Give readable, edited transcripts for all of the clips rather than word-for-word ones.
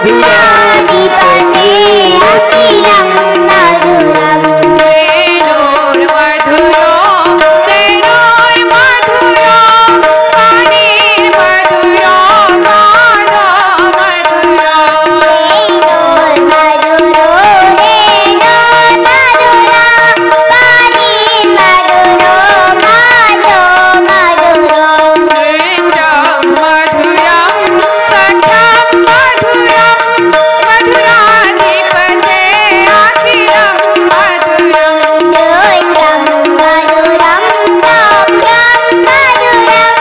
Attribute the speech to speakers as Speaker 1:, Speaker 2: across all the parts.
Speaker 1: मधुराधिपते अखिलं मधुरम्
Speaker 2: वेणोर्मधुरो वेणोर्मधुरो पाणिर्मधुरो माधो मधुरो
Speaker 1: वेणोर्मधुरो वेणोर्मधुरा पाणिर्मधुरो माधो मधुरो
Speaker 2: नृत्यं मधुरं सख्यं मधुरं मधुराधिपते अखिलं मधुरम्
Speaker 1: नृत्यं मधुरं सख्यं मधुरं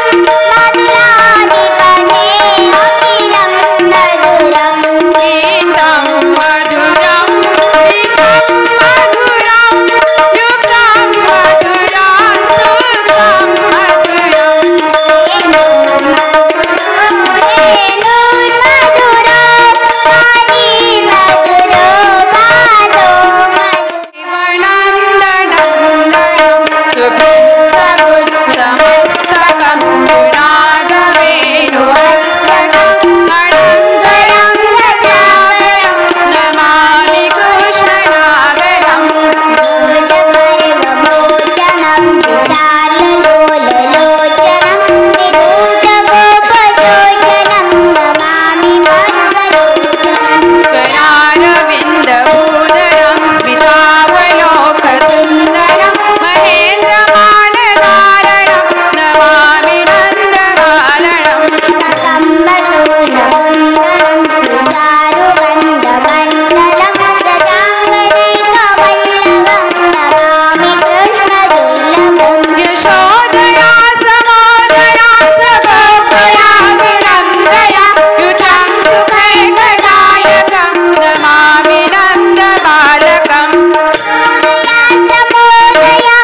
Speaker 1: मधुराधिपते अखिलं मधुरम्
Speaker 2: गीतं मधुरं गीतं मधुरं युक्तं मधुरं सुखं मधुरम्
Speaker 1: वेणुर्मधुरो पाणिर्मधुरो माधो
Speaker 2: शिवनन्दनन्दनं सुपुच्छगुच्छमस्तकं सुनागवेणुहस्तकम् अनङ्गरङ्गसागरं नमामि कृष्णनागरम्
Speaker 1: सर्वमोचनं विशाललोललोचनं विदूतगोपशोचनं नमामि भद्रलोचनं
Speaker 2: करारविन्दभूधरं स्मितावलोकसुन्दरं महेन्द्रमानधारणं नमामि नन्दबालनम्
Speaker 1: कदम्बशूलसुन्दरं सुचारुगन्धमण्डलं रजाङ्गनेकवल्लभं नमामि कृष्णदुर्लभम्
Speaker 2: यशोदया समोदया सगोपया सुनन्दया युतं सुखैकदायकं नमामि नन्दबालकम्
Speaker 1: समोदया सगोपया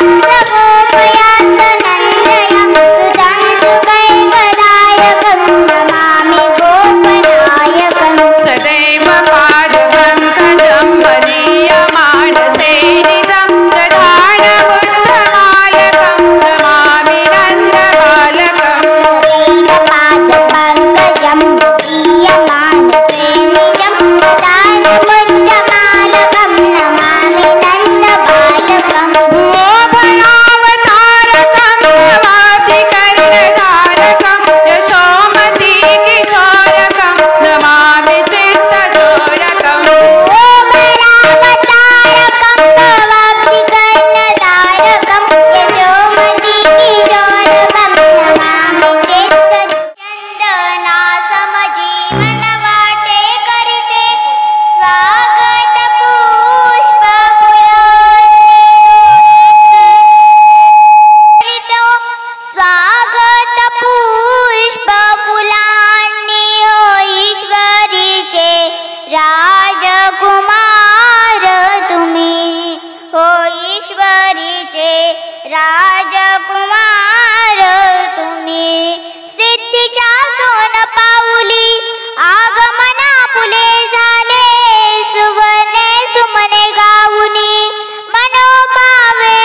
Speaker 1: सनन्दया सुतं सुखैकदायकं नमामि गोपनायकम्
Speaker 2: सदैव पादपङ्कजं मदीयमानसेनिजं दधानबुद्धबालकं नमामि नन्दबालकम्
Speaker 1: सदैव पादपङ्कजं दीयमानसे निजं प्रदानमुद्रमालकं नमामि नन्दबालकम्
Speaker 2: भुवोभयावतारकं नमामि कर्णधारकं यशोमती किशोरकं नमामि चित्तचोरकम्
Speaker 1: ओमरावतारकं भवाब्धि कर्णधारकं यशोमती किशोरकं नमामि चेतचन्दनासमजीवन वाटे करिते स्वागत पुष्पफुलांनी स्वागत पुष्पफुलांनी हो ईश्वरीचे राजकुमार तुम्ही हो ईश्वरीचे राजकुमार तुम्ही सिद्धीच्या सोन पाऊली आगमना फुले झाले सुवने सुमने गाऊनी मनोभावे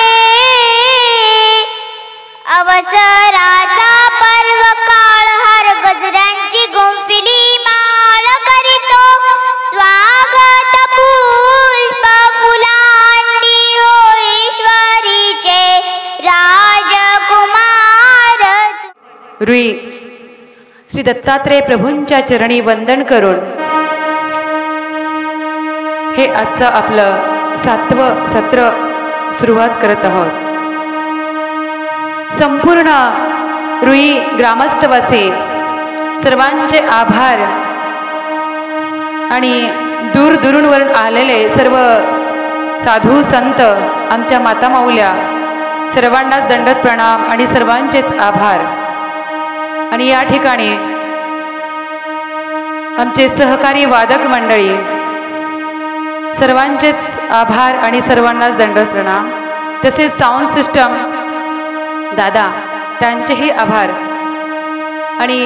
Speaker 1: अवसराचा पर्व काळ हार गजऱ्यांची गुंफिली माळ करीतो स्वागत पुष्प फुलांनी हो ईश्वरीचे राजकुमार
Speaker 3: रुई श्री दत्तात्रेय प्रभूंच्या चरणी वंदन करून हे आजचं आपलं 7वं सत्र सुरुवात करत आहोत. संपूर्ण रुई ग्रामस्थवासी सर्वांचे आभार आणि दूरदूरवरून आलेले सर्व साधू संत आमच्या माता माऊल्या सर्वांनाच दंडवत प्रणाम आणि सर्वांचेच आभार. आणि या ठिकाणी आमचे सहकारी वादक मंडळी सर्वांचेच आभार आणि सर्वांनाच दंडवत प्रणाम. तसेच साऊंड सिस्टम दादा त्यांचेही आभार. आणि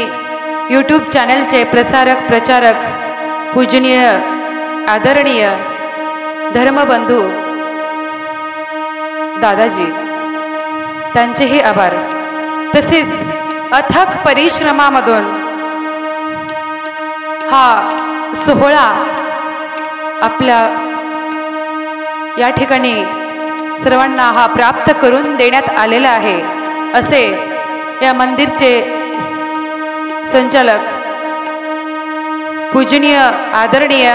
Speaker 3: यूट्यूब चॅनलचे प्रसारक प्रचारक पूजनीय आदरणीय धर्मबंधू दादाजी त्यांचेही आभार. तसेच अथक परिश्रमामधून हा सोहळा आपल्या या ठिकाणी सर्वांना हा प्राप्त करून देण्यात आलेला आहे असे या मंदिरचे संचालक पूजनीय आदरणीय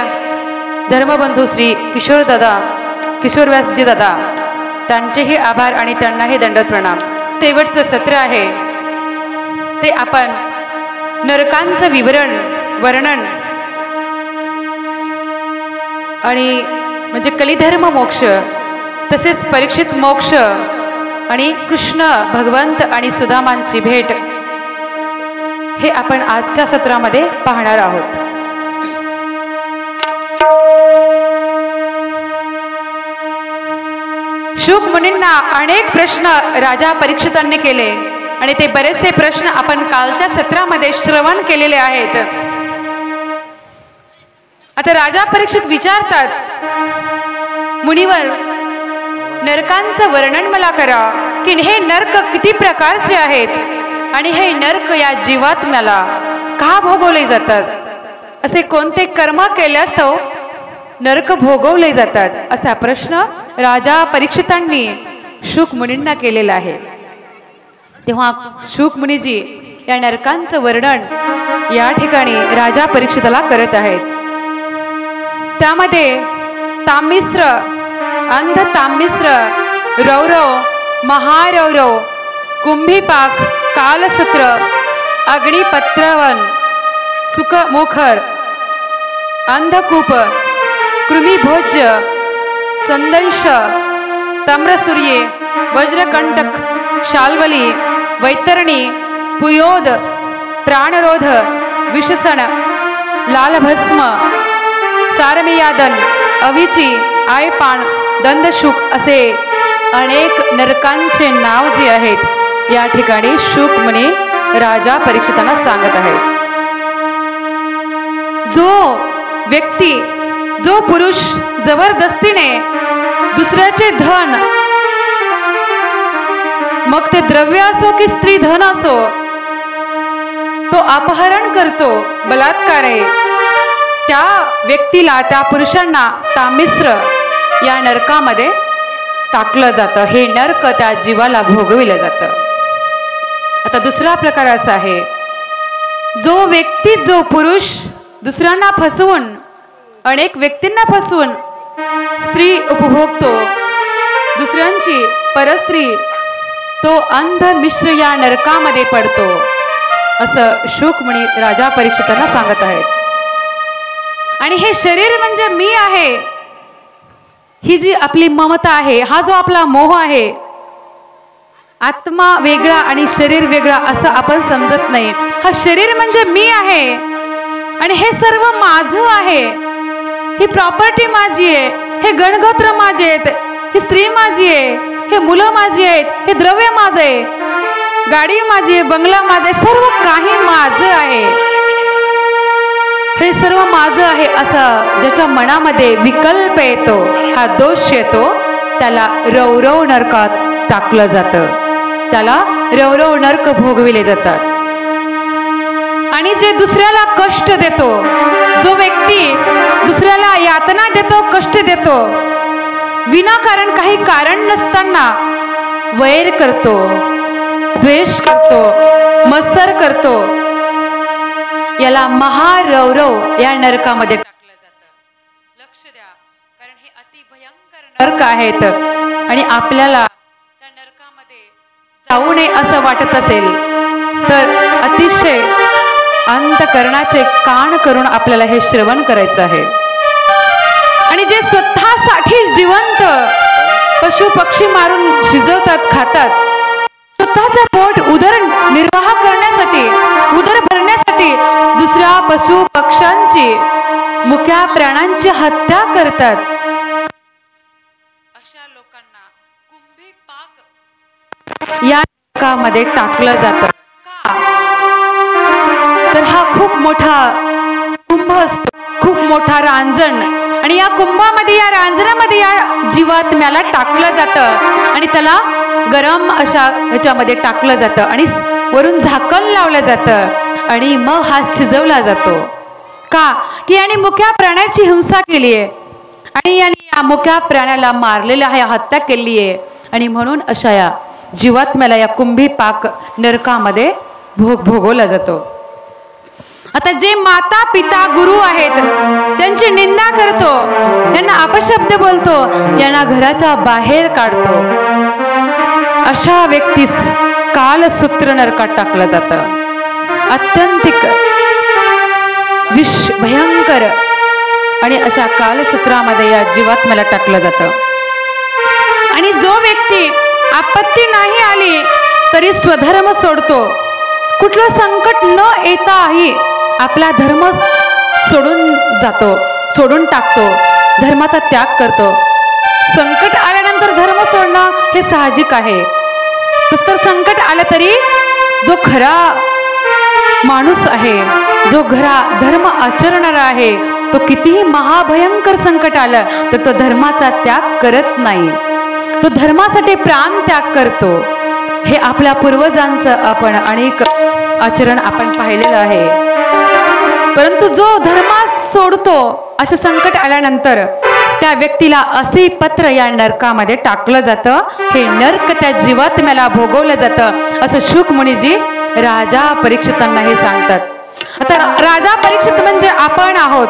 Speaker 3: धर्मबंधू श्री किशोरव्यासजी दादा त्यांचेही आभार आणि त्यांनाही दंडवत प्रणाम. शेवटचं सत्र आहे ते आपण नरकांचं वर्णन आणि म्हणजे कलिधर्म मोक्ष तसेच परीक्षित मोक्ष आणि कृष्ण भगवंत आणि सुदामांची भेट हे आपण आजच्या सत्रामध्ये पाहणार आहोत. शुक मुनींना अनेक प्रश्न राजा परीक्षितांनी केले आणि ते बरेचसे प्रश्न आपण कालच्या सत्रामध्ये श्रवण केलेले आहेत. आता राजा परीक्षित विचारतात, मुनिवर नरकांचं वर्णन मला करा की हे नरक किती प्रकारचे आहेत आणि हे नरक या जीवात्म्याला का भोगवले जातात, असे कोणते कर्म केल्यास तो नरक भोगवले जातात, असा प्रश्न राजा परीक्षितांनी शुक मुनींना केलेला आहे. तेव्हा शुक मुनीजी या नरकांचं वर्णन या ठिकाणी राजा परीक्षिताला करत आहेत. त्यामध्ये तामिस्र, अंध तामिस्र, रौरव, महारौरव, कुंभीपाक, कालसूत्र, अग्निपत्रवन, सुखमुखर, अंधकूप, कृमिभोज्य, संदंश, तम्रसूर्ये, वज्रकंटक, शाल्वली, वैतरणी, पुयोद, प्राणरोध, विषसन, लालभस्म, सारमियादन, अविची, आयपान, दंदशुक असे अनेक नरकांचे नाव जे आहेत या ठिकाणी शुक मुनी राजा परीक्षितांना सांगत आहेत. जो पुरुष जबरदस्तीने दुसऱ्याचे धन, मग ते द्रव्य असो की स्त्री धन असो, तो अपहरण करतो, बलात्कार आहे, त्या व्यक्तीला, त्या पुरुषांना तामिस्र या नरकामध्ये टाकलं जातं. हे नरक त्या जीवाला भोगविलं जातं. आता दुसरा प्रकार असा आहे, जो पुरुष दुसऱ्यांना फसवून, अनेक व्यक्तींना फसवून स्त्री उपभोगतो, दुसऱ्यांची परस्त्री, तो अंध मिश्र या नरकामध्ये पडतो, असं शुक मुनी राजा परीक्षितांना सांगत आहेत. आणि हे शरीर म्हणजे मी आहे, ही जी आपली ममता आहे, हा जो आपला मोह आहे, आत्मा वेगळा आणि शरीर वेगळा असं आपण समजत नाही. हा शरीर म्हणजे मी आहे आणि हे सर्व माझं आहे, ही प्रॉपर्टी माझी आहे, हे गणगोत्र माझे आहेत, ही स्त्री माझी आहे, हे मुलं माझी आहेत, हे द्रव्य माझं आहे, गाडी माझी आहे, बंगला माझा आहे, सर्व काही माझं आहे, हे सर्व माझं आहे असं ज्याच्या मनामध्ये विकल्प येतो, हा दोष येतो, त्याला रौरव नरकात टाकलं जातं, त्याला रौरव नरक भोगविले जातात. आणि जे दुसऱ्याला कष्ट देतो, जो व्यक्ती दुसऱ्याला यातना देतो, कष्ट देतो, विनाकारण काही कारण नसताना वैर करतो, द्वेष करतो, मत्सर करतो, याला महारौरव या नरकामध्ये टाकलं जातं. लक्ष द्या, कारण हे अति भयंकर नरक आहेत आणि आपल्याला त्या नरकामध्ये जाऊ नये असं वाटत असेल तर अतिशय अंतकरणाचे कान करून आपल्याला हे श्रवण करायचं आहे. आणि जे स्वतःसाठी जिवंत पशु पक्षी मारून शिजवतात, खातात, स्वतःचा पोट उदरनिर्वाह करण्यासाठी, उदर भरण्यासाठी दुसऱ्या पशु पक्ष्यांची, मुक्या प्राण्यांची हत्या करतात, अशा लोकांना कुंभीपाक या नरकामध्ये टाकलं जातं. तर हा खूप मोठा कुंभ असतो, खूप मोठा रांजण, आणि या कुंभामध्ये, या रांजणामध्ये या जीवात्म्याला टाकलं जातं आणि त्याला गरम अशा ह्याच्यामध्ये टाकलं जातं आणि वरून झाकण लावलं जातं आणि मग हा शिजवला जातो. का की याने मुक्या प्राण्याची हिंसा केली आहे आणि याने या मुक्या प्राण्याला मारलेलं आहे, हत्या केली आहे आणि म्हणून अशा या जीवात्म्याला या कुंभी पाक नरकामध्ये भोगवला जातो. आता जे माता पिता गुरु आहेत त्यांची निंदा करतो, त्यांना अपशब्द बोलतो, यांना घराच्या बाहेर काढतो, अशा व्यक्तीस कालसूत्र नरकात टाकलं जातं. अत्यंतिक भयंकर आणि अशा कालसूत्रामध्ये या जीवात्म्याला टाकलं जातं. आणि जो व्यक्ती आपत्ती नाही आली तरी स्वधर्म सोडतो, कुठलं संकट न येताही आपला धर्म सोडून जातो, सोडून टाकतो, धर्माचा त्याग करतो. संकट आल्यानंतर धर्म सोडणं हे साहजिक आहे. तसं तर संकट आलं तरी जो खरा माणूस आहे, जो खरा धर्म आचरणारा आहे, तो कितीही महाभयंकर संकट आलं तर तो धर्माचा त्याग करत नाही, तो धर्मासाठी प्राण त्याग करतो. हे आपल्या पूर्वजांचं आपण अनेक आचरण आपण पाहिलेलं आहे. परंतु जो धर्म सोडतो असं संकट आल्यानंतर त्या व्यक्तीला असे पत्र या नरकामध्ये टाकलं जातं. हे नरक त्या जीवात्म्याला भोगवलं जातं असं शुक मुनीजी राजा परीक्षितांना हे सांगतात. आता राजा परीक्षित म्हणजे आपण आहोत.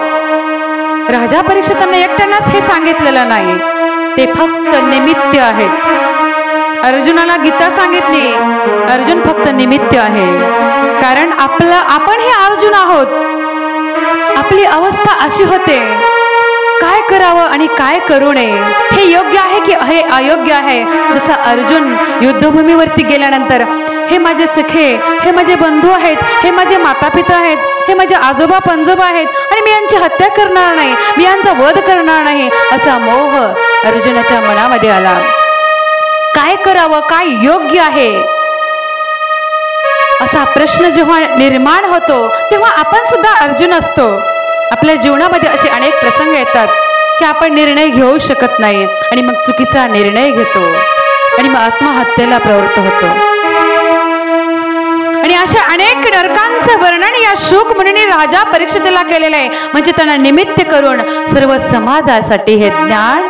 Speaker 3: राजा परीक्षितांना एकट्यानेच हे सांगितलेलं नाही, ते फक्त निमित्त आहेत. अर्जुनाला गीता सांगितली, अर्जुन फक्त निमित्त आहे. कारण आपण हे अर्जुन आहोत. आपली अवस्था अशी होते, काय करावं आणि काय करू नये, हे योग्य आहे की हे अयोग्य आहे. जसा अर्जुन युद्धभूमीवरती गेल्यानंतर हे माझे सखे, हे माझे बंधू आहेत, हे माझे माता पिता आहेत, हे माझे आजोबा पंजोबा आहेत आणि मी यांची हत्या करणार नाही, मी यांचा वध करणार नाही, असा मोह अर्जुनाच्या मनामध्ये आला. काय करावं, काय योग्य आहे असा प्रश्न जेव्हा निर्माण होतो तेव्हा आपण सुद्धा अर्जुन असतो. आपल्या जीवनामध्ये असे अनेक प्रसंग येतात की आपण निर्णय घेऊ शकत नाही आणि मग चुकीचा निर्णय घेतो आणि मग आत्महत्येला प्रवृत्त होतो. आणि अशा अनेक नरकांचं वर्णन या शुक मुनीने राजा परीक्षितला केलेलं आहे. म्हणजे त्यांना निमित्त करून सर्व समाजासाठी हे ज्ञान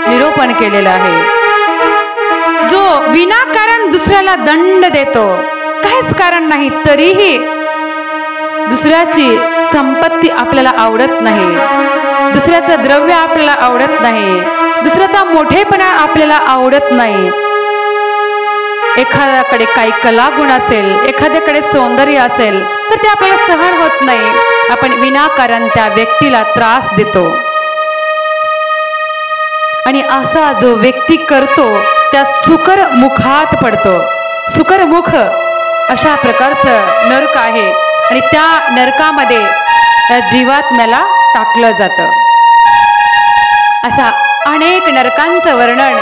Speaker 3: निरूपण केलेलं आहे. जो विनाकारण दुसऱ्याला दंड देतो, काहीच कारण नाही, तरीही दुसऱ्याची संपत्ती आपल्याला आवडत नाही, दुसऱ्याचं द्रव्य आपल्याला आवडत नाही, दुसऱ्याचा मोठेपणा आपल्याला आवडत नाही. एखाद्याकडे काही कलागुण असेल, एखाद्याकडे सौंदर्य असेल तर ते आपल्याला सहन होत नाही. आपण विनाकारण त्या व्यक्तीला त्रास देतो आणि असा जो व्यक्ती करतो त्या सुकर मुखात पडतो. सुकर मुख अशा प्रकारचं नरक आहे आणि त्या नरकामध्ये त्या जीवात्म्याला टाकलं जातं. असा अनेक नरकांचं वर्णन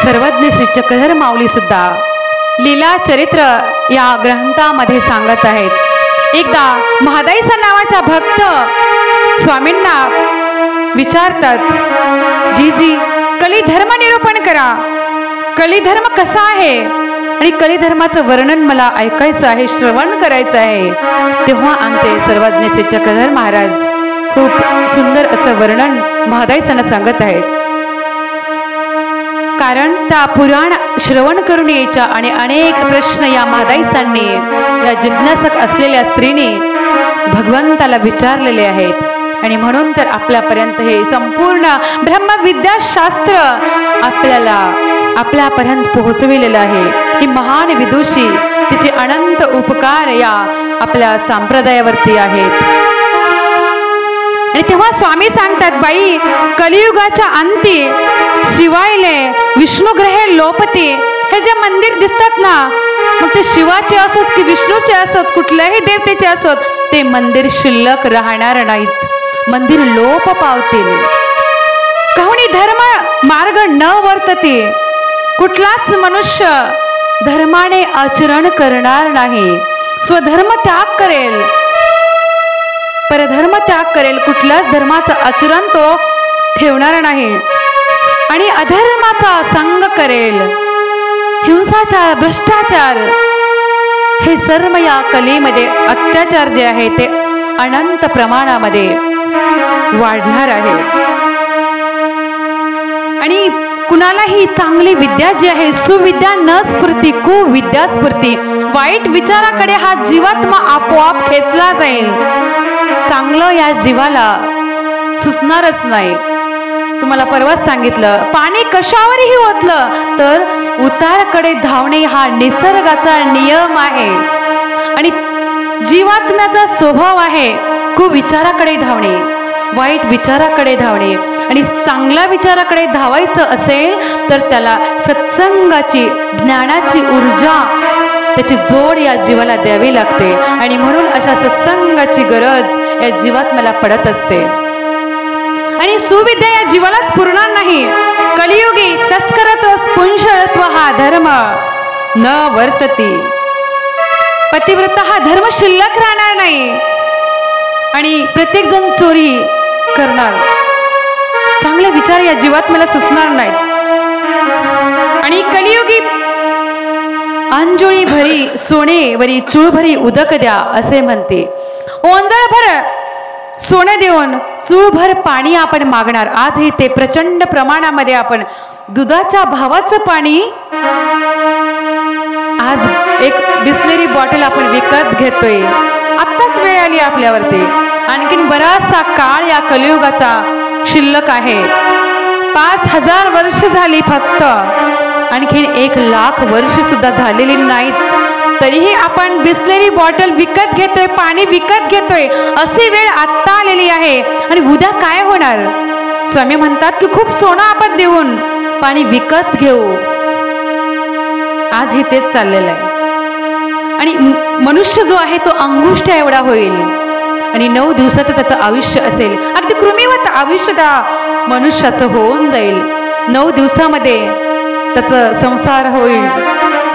Speaker 3: सर्वज्ञ श्री चक्रधर माऊली सुद्धा लीला चरित्र या ग्रंथामध्ये सांगत आहेत. एकदा महादाईसा नावाचा भक्त स्वामींना विचारतात, जी कलिधर्म निरूपण करा, कलिधर्म कसा आहे आणि कलिधर्माचं वर्णन मला ऐकायचं आहे, श्रवण करायचं आहे. तेव्हा आमचे सर्वज्ञ श्री चक्रधर महाराज खूप सुंदर असं वर्णन महादाईसांना सांगत आहेत. कारण त्या पुराण श्रवण करून यायच्या आणि अनेक प्रश्न या महादाईसांनी, या जिज्ञासक असलेल्या स्त्रीने भगवंताला विचारलेले आहेत. आणि म्हणून तर आपल्यापर्यंत हे संपूर्ण ब्रह्मविद्याशास्त्र आपल्यापर्यंत पोहोचविलेलं आहे. ही महान विदुषी, तिचे अनंत उपकार या आपल्या संप्रदायावरती आहेत. आणि तेव्हा स्वामी सांगतात, बाई कलियुगाच्या अंती शिवायले विष्णुग्रहे लोपती. हे जे मंदिर दिसतात ना, मग ते शिवाचे असोत की विष्णूचे असोत, कुठल्याही देवतेचे असोत, ते मंदिर शिल्लक राहणार नाहीत, मंदिर लोप पावतील. काहुणी धर्म मार्ग न वर्तते, कुठलाच मनुष्य धर्माने आचरण करणार नाही, स्वधर्म त्याग करेल, परधर्म त्याग करेल, कुठल्याच धर्माचं आचरण तो ठेवणार नाही आणि अधर्माचा संग करेल. हिंसाचार, भ्रष्टाचार हे सर्व या कलेमध्ये अत्याचार जे आहे ते अनंत प्रमाणामध्ये वाढणार आहे. आणि कुणालाही चांगली विद्या जी आहे, सुविद्या न स्फूर्ती कुविद्या स्फूर्ती, वाईट विचाराकडे हा जीवात्मा आपोआप खेचला जाईल. चांगलं या जीवाला सुचणारच नाही. तुम्हाला परवाच सांगितलं, पाणी कशावरही ओतलं तर उताराकडे धावणे हा निसर्गाचा नियम आहे. आणि जीवात्म्याचा स्वभाव आहे कुविचाराकडे धावणे, वाईट विचाराकडे धावणे. आणि चांगल्या विचाराकडे धावायचं असेल तर त्याला सत्संगाची, ज्ञानाची ऊर्जा, त्याची जोड या जीवाला द्यावी लागते. आणि म्हणून अशा सत्संगाची गरज या जीवात्म्याला पडत असते. आणि सुविद्या या जीवाला स्फुरणार नाही. कलियुगी तस्करत्व स्पुंशत्व हा धर्म न वर्तती. पतिव्रता हा धर्म शिल्लक राहणार नाही. आणि प्रत्येक जण चोरी करणार. चांगले विचार या जीवात्म्याला सुचणार नाहीत. आणि कलियुगी अंजुळी भरी सोने वरी चूळभरी उदक द्या असे म्हणते. ओंजळ भर सोने देऊन चूळभर पाणी आपण मागणार. आजही ते प्रचंड प्रमाणामध्ये आपण दुधाच्या भावाचं पाणी, आज एक बिस्लेरी बॉटल आपण विकत घेतोय. आत्ताच वेळ आली आपल्यावरती. आणखीन बराचसा काळ या कलियुगाचा शिल्लक आहे. 5000 वर्ष झाली फक्त, आणखीन 1,00,000 वर्ष सुद्धा झालेली नाहीत. तरीही आपण बिस्लेरी बॉटल विकत घेतोय, पाणी विकत घेतोय. अशी वेळ आत्ता आलेली आहे. आणि उद्या काय होणार? स्वामी म्हणतात की खूप सोनं आपण देऊन पाणी विकत घेऊ. आज हे तेच चाललेलं आहे. आणि मनुष्य जो आहे तो अंगुष्ठ्या एवढा होईल. आणि 9 दिवसाचं त्याचं आयुष्य असेल. अगदी कृमीवत आयुष्य त्या मनुष्याचं होऊन जाईल. 9 दिवसामध्ये त्याचं संसार होईल,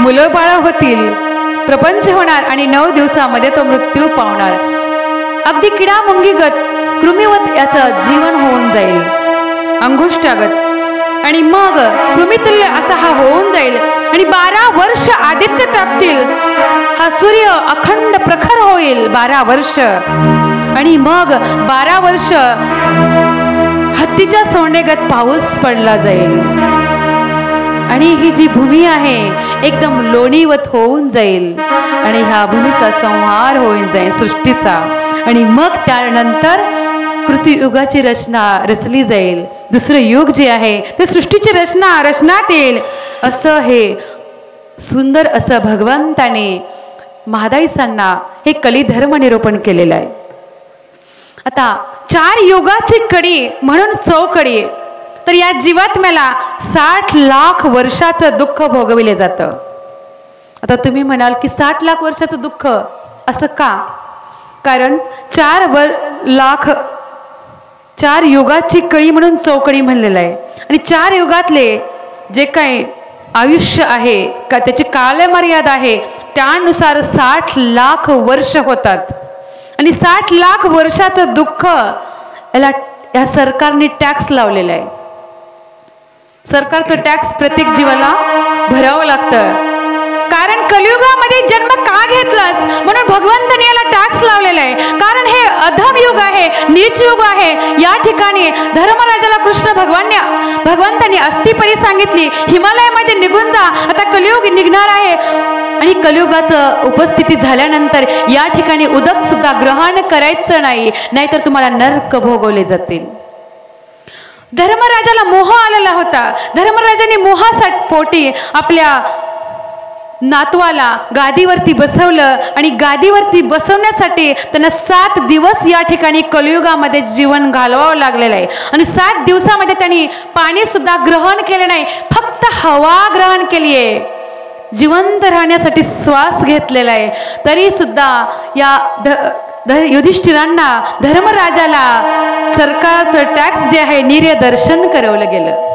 Speaker 3: मुलं बाळ होतील, प्रपंच होणार. आणि 9 दिवसामध्ये तो मृत्यू पावणार. अगदी किडा मुंगीगत कृमीवत याचं जीवन होऊन जाईल, अंगुष्ठागत. आणि मग कृमितुल्य असा हा होऊन जाईल. आणि 12 वर्ष आदित्य तापतील. हा सूर्य अखंड प्रखर होईल 12 वर्ष. आणि मग 12 वर्ष हत्तीच्या सोंडेगत पाऊस पडला जाईल. आणि ही जी भूमी आहे एकदम लोणीवत होऊन जाईल. आणि ह्या भूमीचा संहार होऊन जाईल सृष्टीचा. आणि मग त्यानंतर कृतियुगाची रचना रचली जाईल. दुसरं युग जे आहे ते सृष्टीची रचनात येईल. असं हे सुंदर असं भगवंताने महादाईसांना हे कलिधर्म निरूपण केलेलं आहे. आता 4 युगाची कडी म्हणून चौकडी. तर या जीवात्म्याला 60 लाख वर्षाचं दुःख भोगविले जातं. आता तुम्ही म्हणाल की 60 लाख वर्षाचं दुःख असं का? कारण 4 युगाची कळी म्हणून चौकडी म्हणलेलं आहे. आणि 4 युगातले जे काही आयुष्य आहे का त्याची कालमर्यादा आहे त्यानुसार 60 लाख वर्ष होतात. आणि 60 लाख वर्षाचं दुःख या सरकारने टॅक्स लावलेला आहे. सरकारचं टॅक्स प्रत्येक जीवाला भरावं लागतं. कारण कलियुगामध्ये जन्म का घेतलास म्हणून भगवंताने याला टॅक्स लावलेला आहे. कारण हे अधम युग आहे, नीच युग आहे. या ठिकाणी धर्मराजाला कृष्ण भगवंताने अस्थिपरी सांगितली, हिमालयामध्ये निघून जा, आता कलियुग निघणार आहे. आणि कलियुगाचं उपस्थिती झाल्यानंतर या ठिकाणी उदक सुद्धा ग्रहण करायचं नाही, नाहीतर तुम्हाला नरक भोगवले जातील. धर्मराजाला मोह आलेला होता. धर्मराजाने मोहासाठी पोटी आपल्या नातवाला गादीवरती बसवलं. आणि गादीवरती बसवण्यासाठी त्यांना 7 दिवस या ठिकाणी कलियुगामध्ये जीवन घालवावं लागलेलं आहे. आणि 7 दिवसामध्ये त्यांनी पाणी सुद्धा ग्रहण केलं नाही, फक्त हवा ग्रहण केली आहे. जिवंत राहण्यासाठी श्वास घेतलेला आहे. तरी सुद्धा या युधिष्ठिरांना, धर्मराजाला सरकारचं टॅक्स जे आहे निर्दर्शन करवलं गेलं.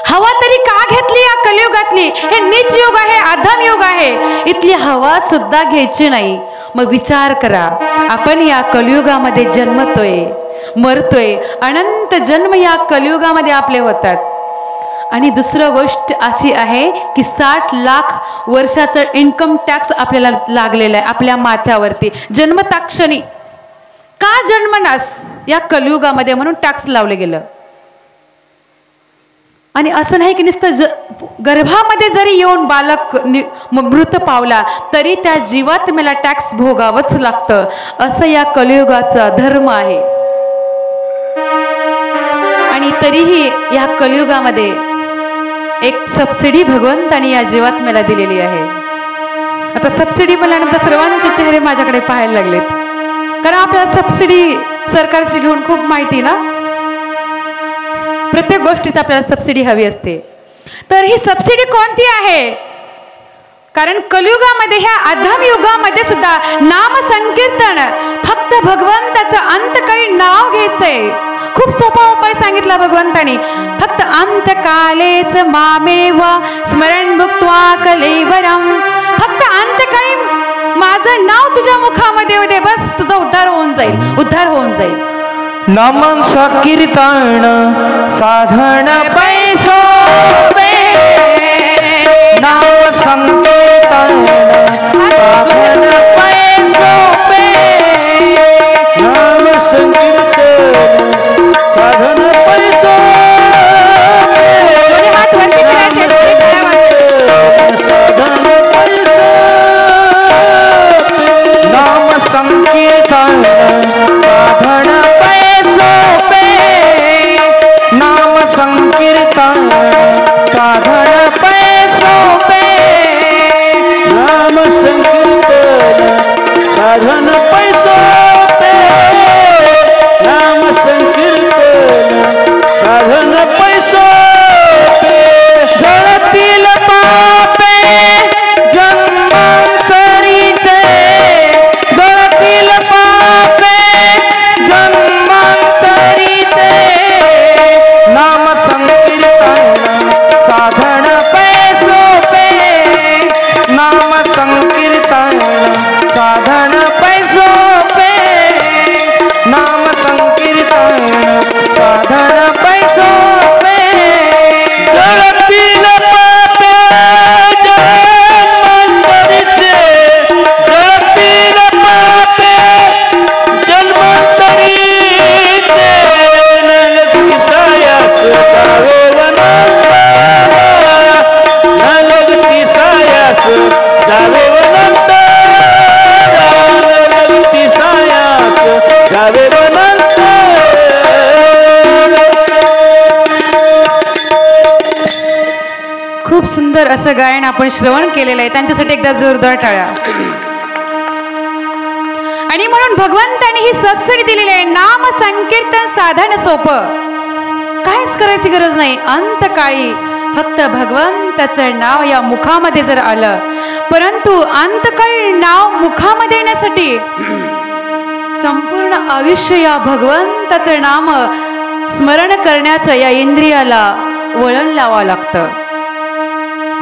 Speaker 3: हवा तरी का घेतली या कलियुगातली? हे नीच युग आहे, अधम युग आहे. इथली हवा सुद्धा घ्यायची नाही. मग विचार करा, आपण या कलियुगामध्ये जन्मतोय, मरतोय. अनंत जन्म या कलियुगामध्ये आपले होतात. आणि दुसरं गोष्ट अशी आहे की 60 लाख वर्षाचं इन्कम टॅक्स आपल्याला लागलेलं आहे आपल्या माथ्यावरती जन्मताक्षणी. का जन्मनास या कलियुगामध्ये म्हणून टॅक्स लावले गेलं. आणि असं नाही की नुसतं गर्भामध्ये जरी येऊन बालक मृत पावला तरी त्या जीवात्म्याला टॅक्स भोगावंच लागतं, असं या कलियुगाचा धर्म आहे. आणि तरीही या कलियुगामध्ये एक सबसिडी भगवंतानी या जीवात्म्याला दिलेली आहे. आता सबसिडी म्हणल्यानंतर सर्वांचे चेहरे माझ्याकडे पाहायला लागलेत, कारण आपल्याला सबसिडी सरकारची घेऊन खूप माहिती ना, प्रत्येक गोष्टीत आपल्याला सबसिडी हवी असते. तर ही सबसिडी कोणती आहे? कारण कलियुगामध्ये ह्या अधम युगामध्ये सुद्धा नाम संकीर्तन, फक्त भगवंताचं अंतकाळी नाव घ्यायचंय. खूप सोपा उपाय सांगितला भगवंतानी, फक्त अंतकालेच मामेव स्मरण मुक्त्वा कलेवरम. फक्त अंतकाळी माझं नाव तुझ्या मुखामध्ये येऊ दे, बस तुझा उद्धार होऊन जाईल, उद्धार होऊन जाईल.
Speaker 4: नाम संकीर्तन साधन पैसो पे, नाम संकीर्तन साधन पैसो पे, नाम संकीर्तन साधन पैसो पे, साधन पैसो पे, नाम संकीर्तन साधन नाम संकीर्तन साधन पैसों पे, नाम संकीर्तन साधन पैसों पे, नाम संकीर्तन साधन पैसों पे. जळतील पापे जन्मांतरीचे, जळतील पापे जन्मांतरीचे, नाम संकीर्तन साधन पैसों पे, नाम संकीर्तन साधन पैसों पे, नाम संकीर्तन साधन पैसों पे. जळतील पापे जन्मांतरीचे, जळतील पापे जन्मांतरीचे, नलगती सायास जावे वनंत, नलगती सायास जावे वनंत, नलगती सायास जावे वनंत.
Speaker 3: खूप सुंदर असं गायन आपण श्रवण केलेलं आहे, त्यांच्यासाठी एकदा जोरदार टाळ्या. आणि म्हणून भगवंताने ही सबसिडी दिलेली आहे. नाम संकीर्तन साधन सोपं, काहीच करायची गरज नाही. अंतकाळी फक्त भगवंताचं नाव या मुखामध्ये जर आलं, परंतु अंतकाळी नाव मुखामध्ये येण्यासाठी संपूर्ण आयुष्य या भगवंताचं नाम स्मरण करण्याचं या इंद्रियाला वळण लावावं लागतं.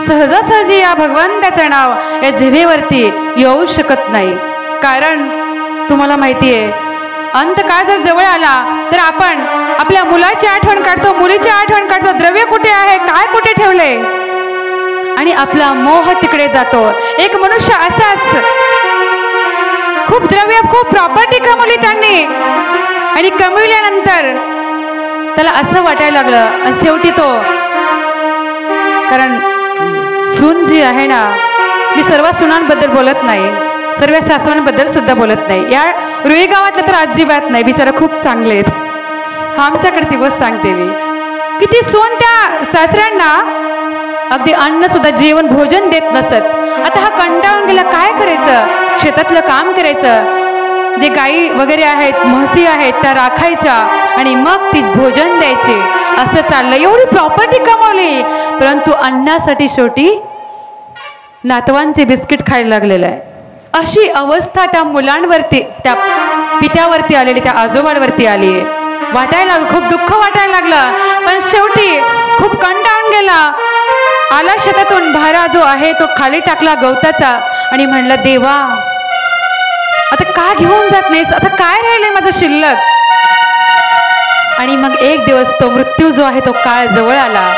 Speaker 3: सहजासहजी या भगवंताचं नाव या जिभेवरती येऊ शकत नाही. कारण तुम्हाला माहिती आहे, अंतकाळ जर जवळ आला तर आपण आपल्या मुलाची आठवण काढतो, मुलीची आठवण काढतो, द्रव्य कुठे आहे, काय कुठे ठेवले, आणि आपला मोह तिकडे जातो. एक मनुष्य असाच खूप द्रव्य, खूप प्रॉपर्टी कमवली त्यांनी, आणि कमविल्यानंतर त्याला असं वाटायला लागलं, आणि शेवटी तो, कारण सून जी आहे ना, मी सर्व सुनांबद्दल बोलत नाही, सर्व सासवांबद्दल सुद्धा बोलत नाही. या रुई गावातलं तर अजिबात नाही, बिचारा खूप चांगले आहेत. आमच्याकडे ती गोष्ट सांगते मी, की ती सून त्या सासऱ्यांना अगदी अन्न सुद्धा, जेवण भोजन देत नसत. आता हा कंटाळून गेला, काय करायचं, शेतातलं काम करायचं, जे गाई वगैरे आहेत, म्हशी आहेत त्या राखायच्या, आणि मग तीच भोजन द्यायचे, असं चाललं. एवढी प्रॉपर्टी कमवली, परंतु अन्नासाठी शेवटी नातवांचे बिस्किट खायला लागलेलं आहे. अशी अवस्था त्या मुलांवरती, त्या पित्यावरती आलेली, त्या आजोबांवरती आली आहे. वाटायला लागलं, खूप दुःख वाटायला लागलं, पण शेवटी खूप कंटाळून गेला. आला शेतातून, भारा जो आहे तो खाली टाकला गवताचा, आणि म्हणलं, देवा आता का घेऊन जात नाहीस, आता काय राहिलंय माझं शिल्लक. आणि मग एक दिवस तो मृत्यू जो आहे तो काळ जवळ आला.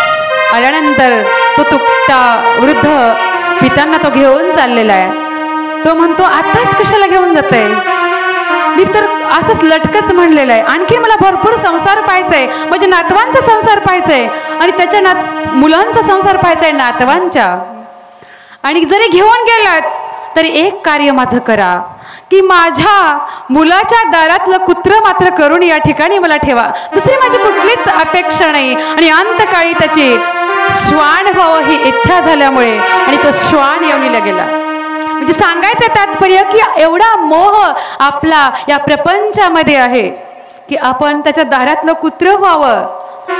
Speaker 3: आल्यानंतर तो त्या वृद्ध पित्यांना तो घेऊन चाललेला आहे. तो म्हणतो, आताच कशाला घेऊन जातोय, मी तर असंच लटकच म्हणलेलं आहे, आणखी मला भरपूर संसार पाहायचाय, म्हणजे नातवांचा संसार पाहायचाय आणि त्याच्या मुलांचा संसार पाहायचाय नातवांच्या. आणि जरी घेऊन गेलात तरी एक कार्य माझं करा, की माझ्या मुलाच्या दारातलं कुत्र मात्र करून या ठिकाणी मला ठेवा. दुसरी माझी कुठलीच अपेक्षा नाही. आणि अंतकाळी त्याची श्वान व्हावं ही इच्छा झाल्यामुळे आणि तो श्वान येऊन गेला. म्हणजे सांगायचं तात्पर्य की एवढा मोह आपला या प्रपंचामध्ये आहे की आपण त्याच्या दारातलं कुत्र व्हावं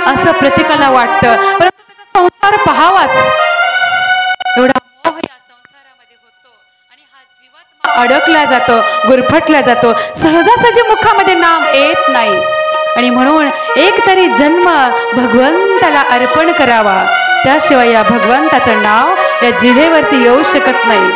Speaker 3: असं प्रत्येकाला वाटतं, परंतु त्याचा संसार पाहावाच. एवढा मोह या संसारामध्ये होतो आणि हा जीवात्मा अडकला जातो, गुरफटला जातो, सहजासहजी मुखामध्ये नाम येत नाही. आणि म्हणून एक तरी जन्म भगवंताला अर्पण करावा, त्याशिवाय या भगवंताचं नाव या जिभेवरती येऊ शकत नाही.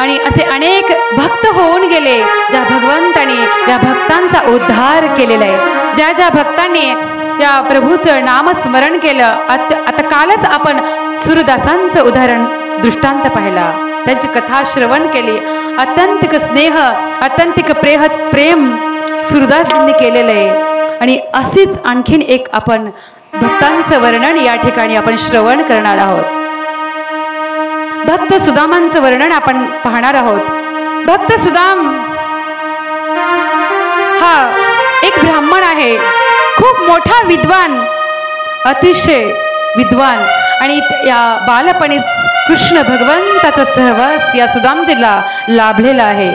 Speaker 3: आणि असे अनेक भक्त होऊन गेले ज्या भगवंताने या भक्तांचा उद्धार केलेला आहे. ज्या ज्या भक्तांनी या प्रभूचं नामस्मरण केलं. आता कालच आपण सूरदासांचं उदाहरण दृष्टांत पाहिला, त्यांची कथा श्रवण केली. अत्यंतिक स्नेह, अत्यंतिक प्रेम सूरदासांनी केलेलं आहे. आणि अशीच आणखीन एक आपण भक्तांचं वर्णन या ठिकाणी आपण श्रवण करणार आहोत. भक्त सुदामांचं वर्णन आपण पाहणार आहोत. भक्त सुदाम हा एक ब्राह्मण आहे, खूप मोठा विद्वान, अतिशय विद्वान. आणि या बालपणीच कृष्ण भगवंताचा सहवास या सुदामजीला लाभलेला आहे.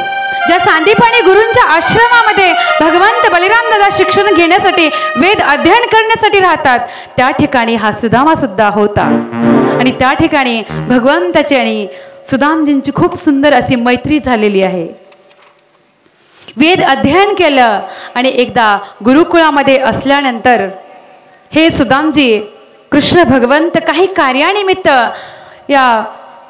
Speaker 3: ज्या सांदीपाणी गुरूंच्या आश्रमामध्ये भगवंत बलिराम दादा शिक्षण घेण्यासाठी, वेद अध्ययन करण्यासाठी राहतात, त्या ठिकाणी हा सुदामा सुद्धा होता. आणि त्या ठिकाणी भगवंताची आणि सुदामजींची खूप सुंदर अशी मैत्री झालेली आहे. वेद अध्ययन केलं आणि एकदा गुरुकुळामध्ये असल्यानंतर हे सुदामजी कृष्ण भगवंत काही कार्यानिमित्त या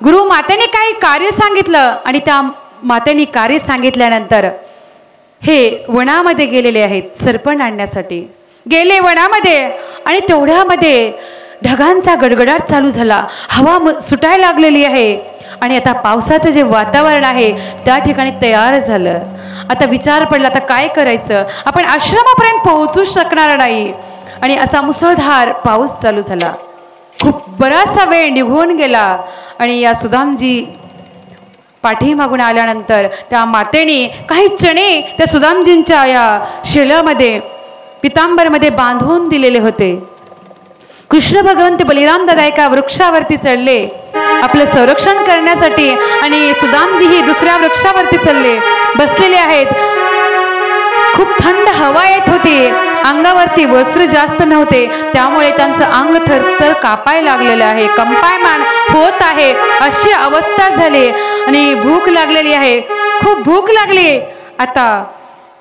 Speaker 3: गुरुमातेने काही कार्य सांगितलं आणि त्या मातेने कार्य सांगितल्यानंतर हे वनामध्ये गेलेले आहेत सरपण आणण्यासाठी. गेले वनामध्ये आणि तेवढ्यामध्ये ढगांचा गडगडाट चालू झाला, हवा सुटायला लागलेली आहे आणि आता पावसाचं जे वातावरण आहे त्या ठिकाणी तयार झालं. आता विचार पडला, आता काय करायचं, आपण आश्रमापर्यंत पोहोचू शकणार नाही. आणि असा मुसळधार पाऊस चालू झाला. खूप बराचसा वेळ निघून गेला आणि या सुदामजी पाठीमागून आल्यानंतर त्या मातेने काही चणे त्या सुदामजींच्या या शेळ्यामध्ये पितांबरमध्ये बांधून दिलेले होते. कृष्ण भगवंत बलिराम दादा एका वृक्षावरती चढले आपलं संरक्षण करण्यासाठी आणि सुदामजी ही दुसऱ्या वृक्षावरती चढले बसलेले आहेत. खूप थंड हवा येत होती, अंगावरती वस्त्र जास्त नव्हते, त्यामुळे त्यांचं अंग थरथर कापायला लागलेलं आहे, कंपायमान होत आहे, अशी अवस्था झाली. आणि भूक लागलेली आहे, खूप भूक लागली. आता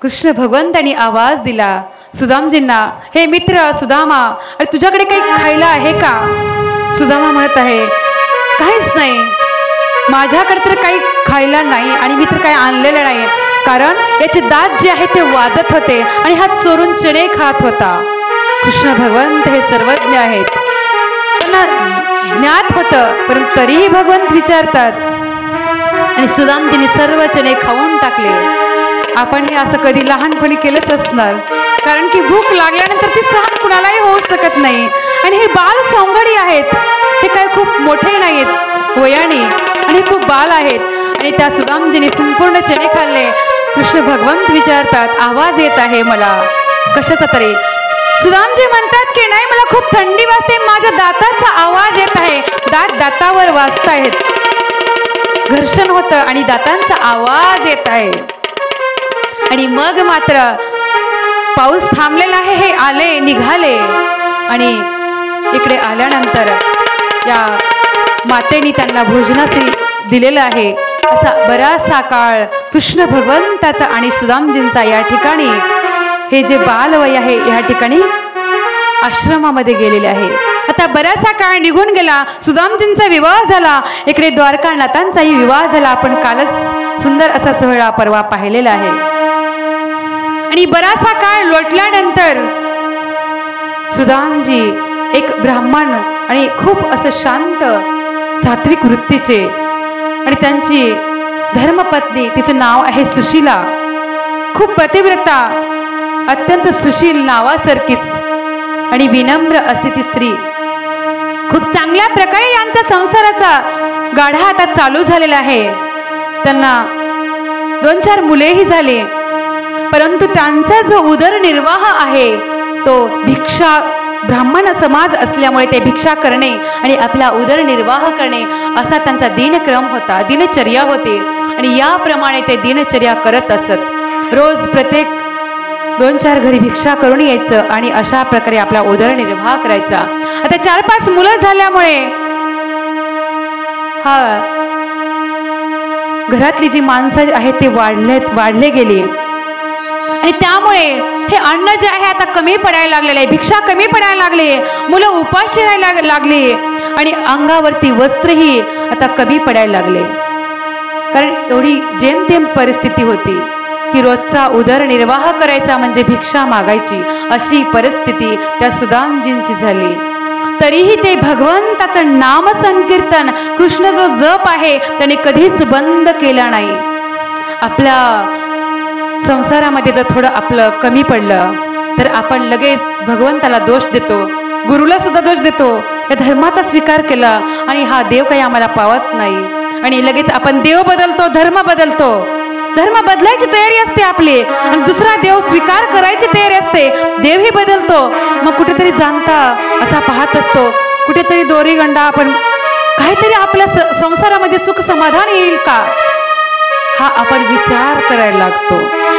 Speaker 3: कृष्ण भगवंतांनी आवाज दिला सुदामजींना, हे मित्र सुदामा, अरे तुझ्याकडे काही खायला आहे का? सुदामा म्हणत आहे, काहीच नाही, माझ्याकडे तर काही खायला नाही आणि मी तर काही आणलेलं नाही, कारण याचे दात जे आहे ते वाजत होते आणि हा चोरून चणे खात होता. कृष्ण भगवंत हे सर्वज्ञ आहेत, त्यांना ज्ञात होतं, परंतु तरीही भगवंत विचारतात. आणि सुदामजींनी सर्व चणे खाऊन टाकले. आपण हे असं कधी लहानपणी केलंच असणार, कारण की भूक लागल्यानंतर ती सहन कुणालाही होऊ शकत नाही. आणि हे बाल सौंगडी आहेत, हे काय खूप मोठे नाहीत वयाने आणि खूप बाल आहेत. आणि त्या सुदामजींनी संपूर्ण चणे खाल्ले. कृष्ण भगवंत विचारतात, आवाज येत आहे मला कशाचा तरी? सुदामजी म्हणतात की नाही, मला खूप थंडी वाजते, माझ्या दाताचा आवाज येत आहे, दात दातावर वाजतायत, घर्षण होतं आणि दातांचा आवाज येत आहे. आणि मग मात्र पाऊस थांबलेला आहे, हे आले, निघाले. आणि इकडे आल्यानंतर या मातेने त्यांना भोजनासाठी दिलेलं आहे. असा बराचसा काळ कृष्ण भगवंताचा आणि सुदामजींचा या ठिकाणी हे जे बालवय आहे या ठिकाणी आश्रमामध्ये गेलेले आहे. आता बराचसा काळ निघून गेला, सुदामजींचा विवाह झाला, इकडे द्वारकानाथांचाही विवाह झाला. आपण कालच सुंदर असा सोहळा परवा पाहिलेला आहे. आणि बराचसा काळ लोटल्यानंतर सुदामजी एक ब्राह्मण आणि खूप असं शांत सात्विक वृत्तीचे आणि त्यांची धर्मपत्नी, तिचं नाव आहे सुशीला, खूप पतिव्रता, अत्यंत सुशील नावासारखीच आणि विनम्र अशी ती स्त्री. खूप चांगल्या प्रकारे यांच्या संसाराचा गाढा आता चालू झालेला आहे. त्यांना 2-4 मुलेही झाले, परंतु त्यांचा जो उदरनिर्वाह आहे तो भिक्षा, ब्राह्मण समाज असल्यामुळे ते भिक्षा करणे आणि आपला उदरनिर्वाह करणे असा त्यांचा दिनक्रम होता, दिनचर्या होती. आणि याप्रमाणे ते दिनचर्या करत असत. रोज प्रत्येक 2-4 घरी भिक्षा करून यायचं आणि अशा प्रकारे आपला उदरनिर्वाह करायचा. आता 4-5 मुलं झाल्यामुळे घरातली जी माणसं आहेत ते वाढले गेली आणि त्यामुळे हे अन्न जे आहे आता कमी पडायला लागलेलं आहे, भिक्षा कमी पडायला लागली, मुलं उपाशी राहायला लागली आणि अंगावरती वस्त्रही आता कमी पडायला लागले. कारण एवढी जेमतेम परिस्थिती होती की रोजचा उदरनिर्वाह करायचा म्हणजे भिक्षा मागायची, अशी परिस्थिती त्या सुदामजींची झाली. तरीही ते भगवंताचं नाम संकीर्तन, कृष्ण जो जप आहे त्याने कधीच बंद केला नाही. आपल्या संसारामध्ये जर थोडं आपलं कमी पडलं तर आपण लगेच भगवंताला दोष देतो, गुरुला सुद्धा दोष देतो, या धर्माचा स्वीकार केला आणि हा देव काही आम्हाला पावत नाही, आणि लगेच आपण देव बदलतो, धर्म बदलतो. धर्म बदलायची तयारी असते आपली आणि दुसरा देव स्वीकार करायची तयारी असते, देवही बदलतो. मग कुठेतरी जाणता असा पाहत असतो, कुठेतरी दोरीगंडा, आपण काहीतरी आपल्या संसारामध्ये सुख समाधान येईल का, हा आपण विचार करायला लागतो.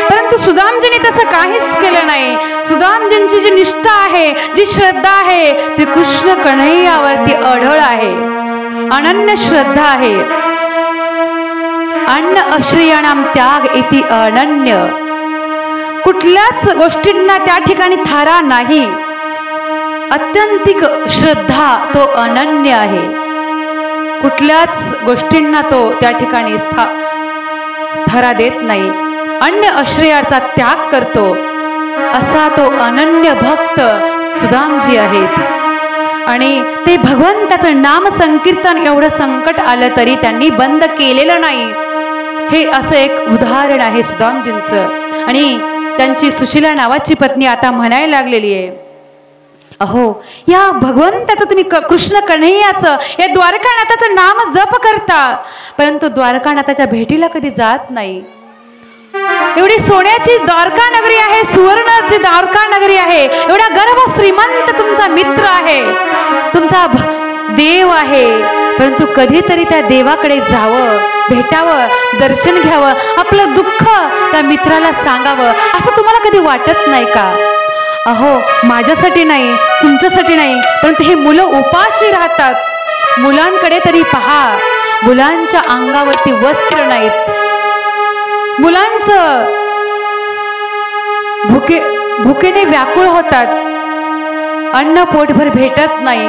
Speaker 3: परंतु सुदामजींनी तसं काहीच केलं नाही. सुदामजींची जी निष्ठा आहे, जी श्रद्धा आहे ती कृष्ण कन्हैयावरती अढळ आहे, अनन्य श्रद्धा आहे. अन्न अश्रयाणाम त्याग इति अनन्य. कुठल्याच गोष्टींना त्या ठिकाणी थारा नाही. अत्यंतिक श्रद्धा तो अनन्य आहे. कुठल्याच गोष्टींना तो त्या ठिकाणी थारा देत नाही. अन्न आश्रयाचा त्याग करतो असा तो अनन्य भक्त सुदामजी आहेत. आणि ते भगवंताचं नाम संकीर्तन एवढं संकट आलं तरी त्यांनी बंद केलेलं नाही. हे असं एक उदाहरण आहे सुदामजींचं. आणि त्यांची सुशीला नावाची पत्नी आता म्हणायला लागलेली आहे, अहो या भगवंताचं तुम्ही कृष्ण कन्हैयाचं, या द्वारकानाथाचं नाम जप करता, परंतु द्वारकानाथाच्या भेटीला कधी जात नाही. एवढी सोन्याची द्वारका नगरी आहे, सुवर्णाची द्वारका नगरी आहे, एवढा गर्भ श्रीमंत तुमचा मित्र आहे, तुमचा देव आहे, परंतु कधीतरी त्या देवाकडे जावं, भेटावं, दर्शन घ्यावं, आपलं दुःख त्या मित्राला सांगावं, असं तुम्हाला कधी वाटत नाही का? अहो माझ्यासाठी नाही, तुमच्यासाठी नाही, परंतु हे मुलं उपाशी राहतात. मुलांकडे तरी पहा, मुलांच्या अंगावरती वस्त्र नाहीत, मुलांचं भुकेने व्याकुळ होतात, अन्न पोटभर भेटत नाही.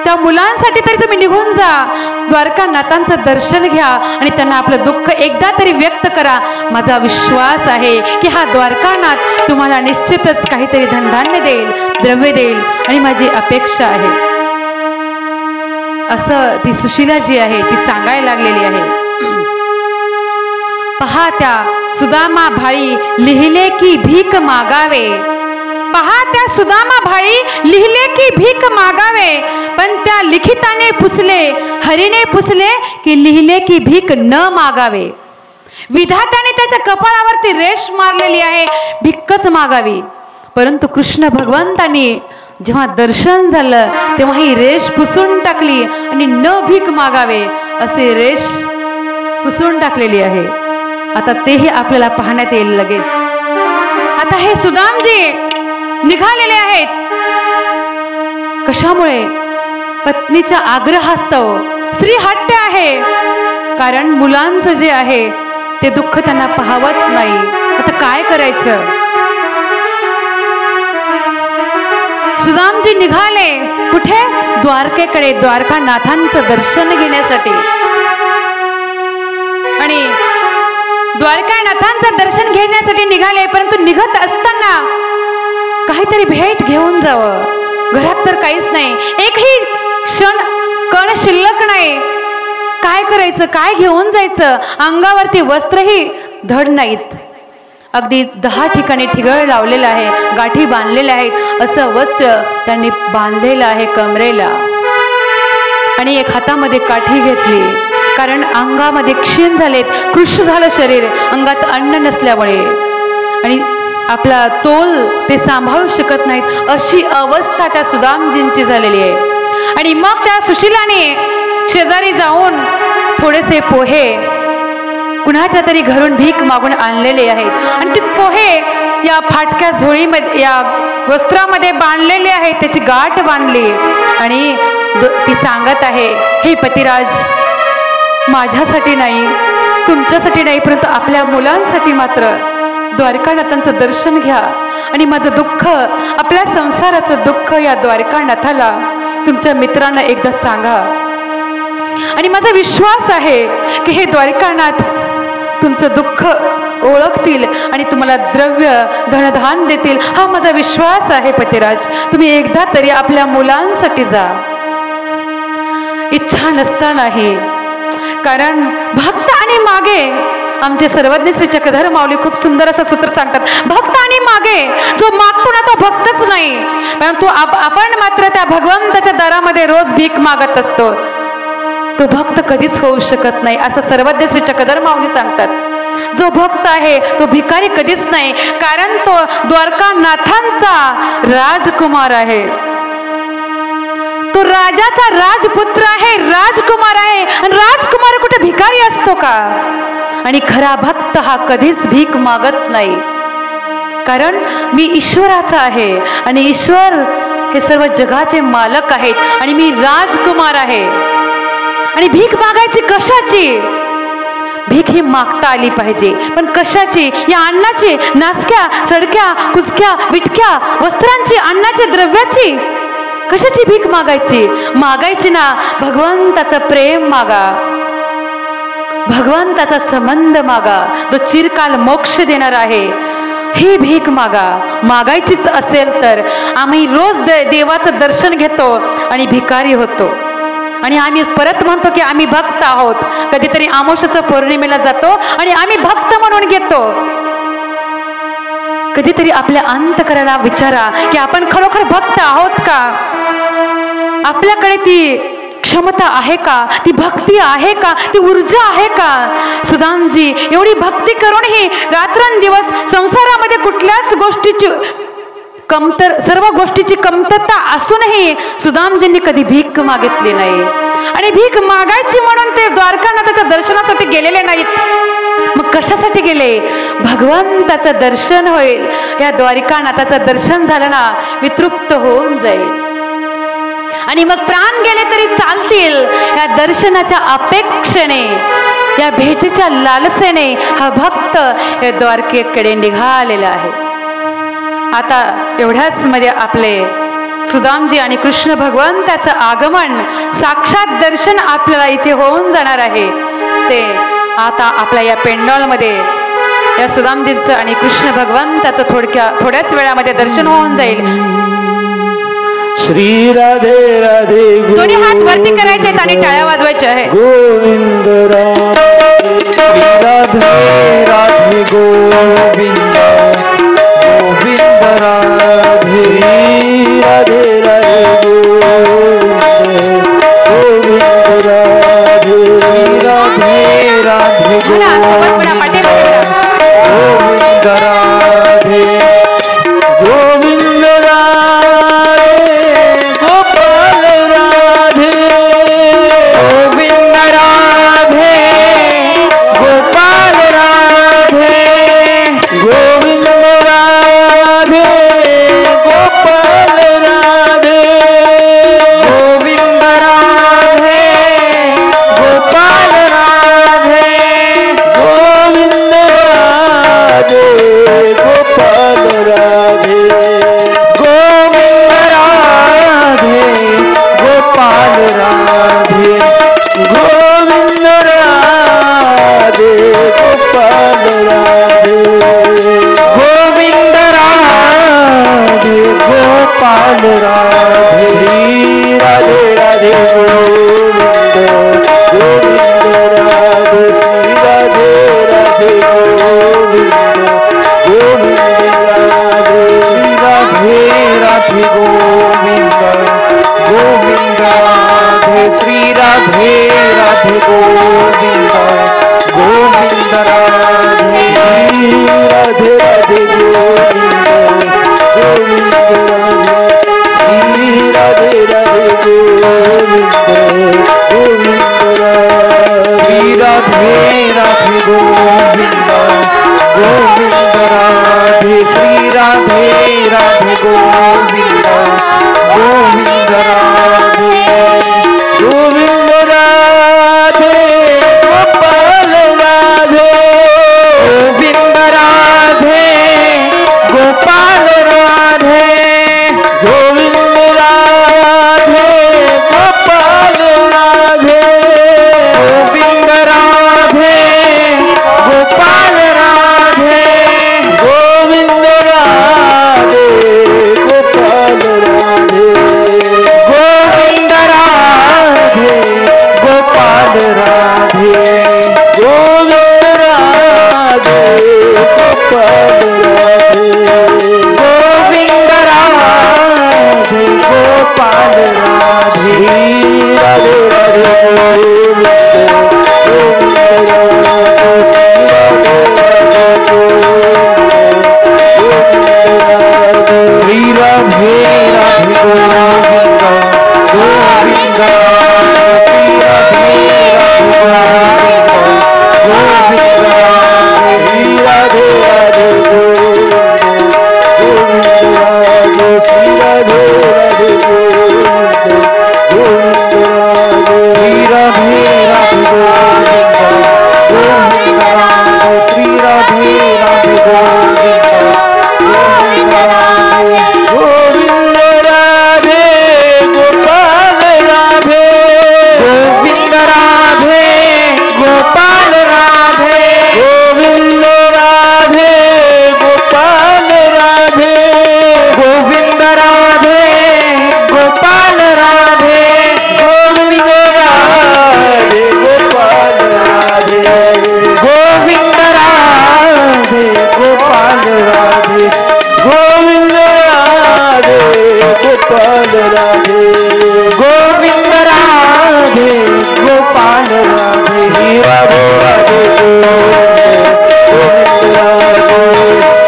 Speaker 3: त्या मुलांसाठी तरी तुम्ही निघून जा, द्वारकानाथांचं दर्शन घ्या आणि त्यांना आपलं दुःख एकदा तरी व्यक्त करा. माझा विश्वास आहे की हा द्वारकानाथ तुम्हाला निश्चितच काहीतरी धनधान्य देईल, द्रव्य देईल, आणि माझी अपेक्षा आहे. असं ती सुशीला जी आहे ती सांगायला लागलेली आहे. पहा त्या सुदामा भाळी लिहिले की भीक मागावे. पहा त्या सुदामा भाळी लिहिले की भीक मागावे, पण त्या लिखिताने पुसले, हरीने पुसले की लिहिले की भीक न मागावे. विधात्याने त्याच्या कपाळावरती रेष मारलेली आहे, भिक्कच मागावी. परंतु कृष्ण भगवंतांनी जेव्हा दर्शन झालं तेव्हा ही रेष पुसून टाकली आणि न भीक मागावे असे रेष पुसून टाकलेली आहे. आता तेही आपल्याला पाहण्यात येईल लगेच. आता हे सुदामजी निघालेले आहेत. कशामुळे? पत्नीच्या आग्रहास्तव. स्त्री हट्ट आहे, कारण मुलांचं जे आहे ते दुःख त्यांना पाहवत नाही. आता काय करायचं? सुदामजी निघाले कुठे? द्वारकेकडे, द्वारकानाथांचं दर्शन घेण्यासाठी. आणि द्वारकानाथांचं दर्शन घेण्यासाठी निघाले, परंतु निघत असताना काहीतरी भेट घेऊन जावं. घरात तर काहीच नाही, एकही कण शिल्लक नाही. काय करायचं, काय घेऊन जायचं, अंगावरती वस्त्रही धड नाहीत. अगदी 10 ठिकाणी ठिगळ लावलेलं आहे, गाठी बांधलेल्या आहेत, असं वस्त्र त्यांनी बांधलेलं आहे कमरेला. आणि एक हातामध्ये काठी घेतली, कारण अंगामध्ये क्षीण झालेत, कृश झालं शरीर, अंगात अन्न नसल्यामुळे, आणि आपला तोल ते सांभाळू शकत नाहीत, अशी अवस्था त्या सुदामजींची झालेली आहे. आणि मग त्या सुशिलाने शेजारी जाऊन थोडेसे पोहे कुणाच्या तरी घरून भीक मागून आणलेले आहेत, आणि ते पोहे या फाटक्या झोळीमध्ये, या वस्त्रामध्ये बांधलेले आहेत, त्याची गाठ बांधली. आणि ती सांगत आहे, हे पतिराज, माझ्यासाठी नाही, तुमच्यासाठी नाही, परंतु आपल्या मुलांसाठी मात्र द्वारकानाथांचं दर्शन घ्या, आणि माझं दुःख, आपल्या संसाराचं दुःख या द्वारकानाथाला, तुमच्या मित्रांना एकदा सांगा. आणि माझा विश्वास आहे की हे द्वारकानाथ तुमचं दुःख ओळखतील आणि तुम्हाला द्रव्य धनधान देतील, हा माझा विश्वास आहे पतिराज. तुम्ही एकदा तरी आपल्या मुलांसाठी जा. इच्छा नसतानाही, कारण भक्त आणि मागे, आमचे सर्वज्ञ श्री चक्रधर माऊली खूप सुंदर असं सूत्र सांगतात, भक्त आणि मागे, जो मागतो ना तो भक्तच नाही, परंतु आपण मात्र त्या भगवंताच्या दारामध्ये रोज भीक मागत असतो, तो भक्त कधीच होऊ शकत नाही, असं सर्वज्ञ श्री चक्रधर माऊली सांगतात. जो भक्त आहे तो भिकारी कधीच नाही, कारण तो द्वारकानाथांचा राजकुमार आहे, तो राजाचा राजपुत्र आहे, राजकुमार आहे. आणि राजकुमार कुठे भिकारी असतो का? आणि खरा भक्त हा कधीच भीक मागत नाही, कारण मी ईश्वराचा आहे, आणि ईश्वर हे सर्व जगाचे मालक आहेत, आणि मी राजकुमार आहे. आणि भीक मागायची कशाची? भीक ही मागता आली पाहिजे, पण कशाची? या अन्नाची, नासक्या, सडक्या, कुचक्या, विटक्या वस्त्रांची, अन्नाची, द्रव्याची, कशाची भीक मागायची? मागायची ना भगवंताचं प्रेम मागा, भगवंताचा संबंध मागा, जो चिरकाल मोक्ष देणार आहे, ही भीक मागा. मागायचीच असेल तर आम्ही रोज देवाचं दर्शन घेतो आणि भिकारी होतो, आणि आम्ही परत म्हणतो की आम्ही भक्त आहोत. कधीतरी अमावस्येच्या पौर्णिमेला जातो आणि आम्ही भक्त म्हणून घेतो. कधीतरी आपल्या अंतःकरणाला विचारा की आपण खरोखर भक्त आहोत का? आपल्याकडे ती क्षमता आहे का? ती भक्ती आहे का? ती ऊर्जा आहे का? सुदामजी एवढी भक्ती करूनही रात्रंदिवस संसारामध्ये कुठल्याच गोष्टीची सर्व गोष्टीची कमतरता असूनही सुदामजींनी कधी भीक मागितली नाही, आणि भीक मागायची म्हणून ते द्वारकानाथाच्या दर्शनासाठी गेलेले नाहीत. मग कशासाठी गेले? भगवंताचं दर्शन होईल, या द्वारकानाथाचं दर्शन झालं ना मी तृप्त होऊन जाईल, आणि मग प्राण गेले तरी चालतील. या दर्शनाच्या अपेक्षेने, या भेटीच्या लालसेने हा भक्त या द्वारकेकडे निघालेला आहे. आता एवढ्याच मध्ये आपले सुदामजी आणि कृष्ण भगवंताचं आगमन, साक्षात दर्शन आपल्याला इथे होऊन जाणार आहे. ते आता आपल्या या पेंडॉलमध्ये या सुदामजींचं आणि कृष्ण भगवंताचं थोड्याच वेळामध्ये दर्शन होऊन जाईल.
Speaker 4: श्री राधे राधे,
Speaker 3: दोन्ही हात वरती करायचे आहेत आणि टाळ्या वाजवायच्या आहे.
Speaker 4: गोविंद राधे राधे गोविंद गोविंद राधे राधे राधे गोविंद गोविंद राधे राधे राधे गोविंद राधे गोविंद राधे गोपाल राधे गोविंद राधे गोपाल राधे गोविंद राधे गोपाल राधे गोविंद राधे गोपाल राधे गोविंद राधे राधे श्री राधे राधे गोविंद गोविंद राधे गोविंद राधे गोपाल राधे गोविंद राधे गोपाल राधे गोविंद राधे गोपाल राधे गोविंद राधे गोपाल राधे गोविंद राधे गोपाल राधे गोविंद राधे गोपाल राधे गोविंद राधे गोपाल राधे गोविंद राधे गोपाल राधे राधे राधे गोविंद गोविंद श्री राधे राधे गोविंद गोविंद श्री राधे गोविंद श्री राधे राधे गोविंद श्री राधे राधे गोविंद श्री राधे राधे गोविंद श्री राधे राधे गोविंद गोविंद राधे गोपाल राधे गोविंद राधे गोपाल राधे गोविंद राधे गोपाल राधे गोविंद राधे गोपाल राधे गोविंद राधे गोपाल राधे गोविंद राधे गोपाल राधे गोविंद राधे गोपाल राधे गोविंद राधे गोपाल राधे राधे राधे गोविंद राधे गोविंद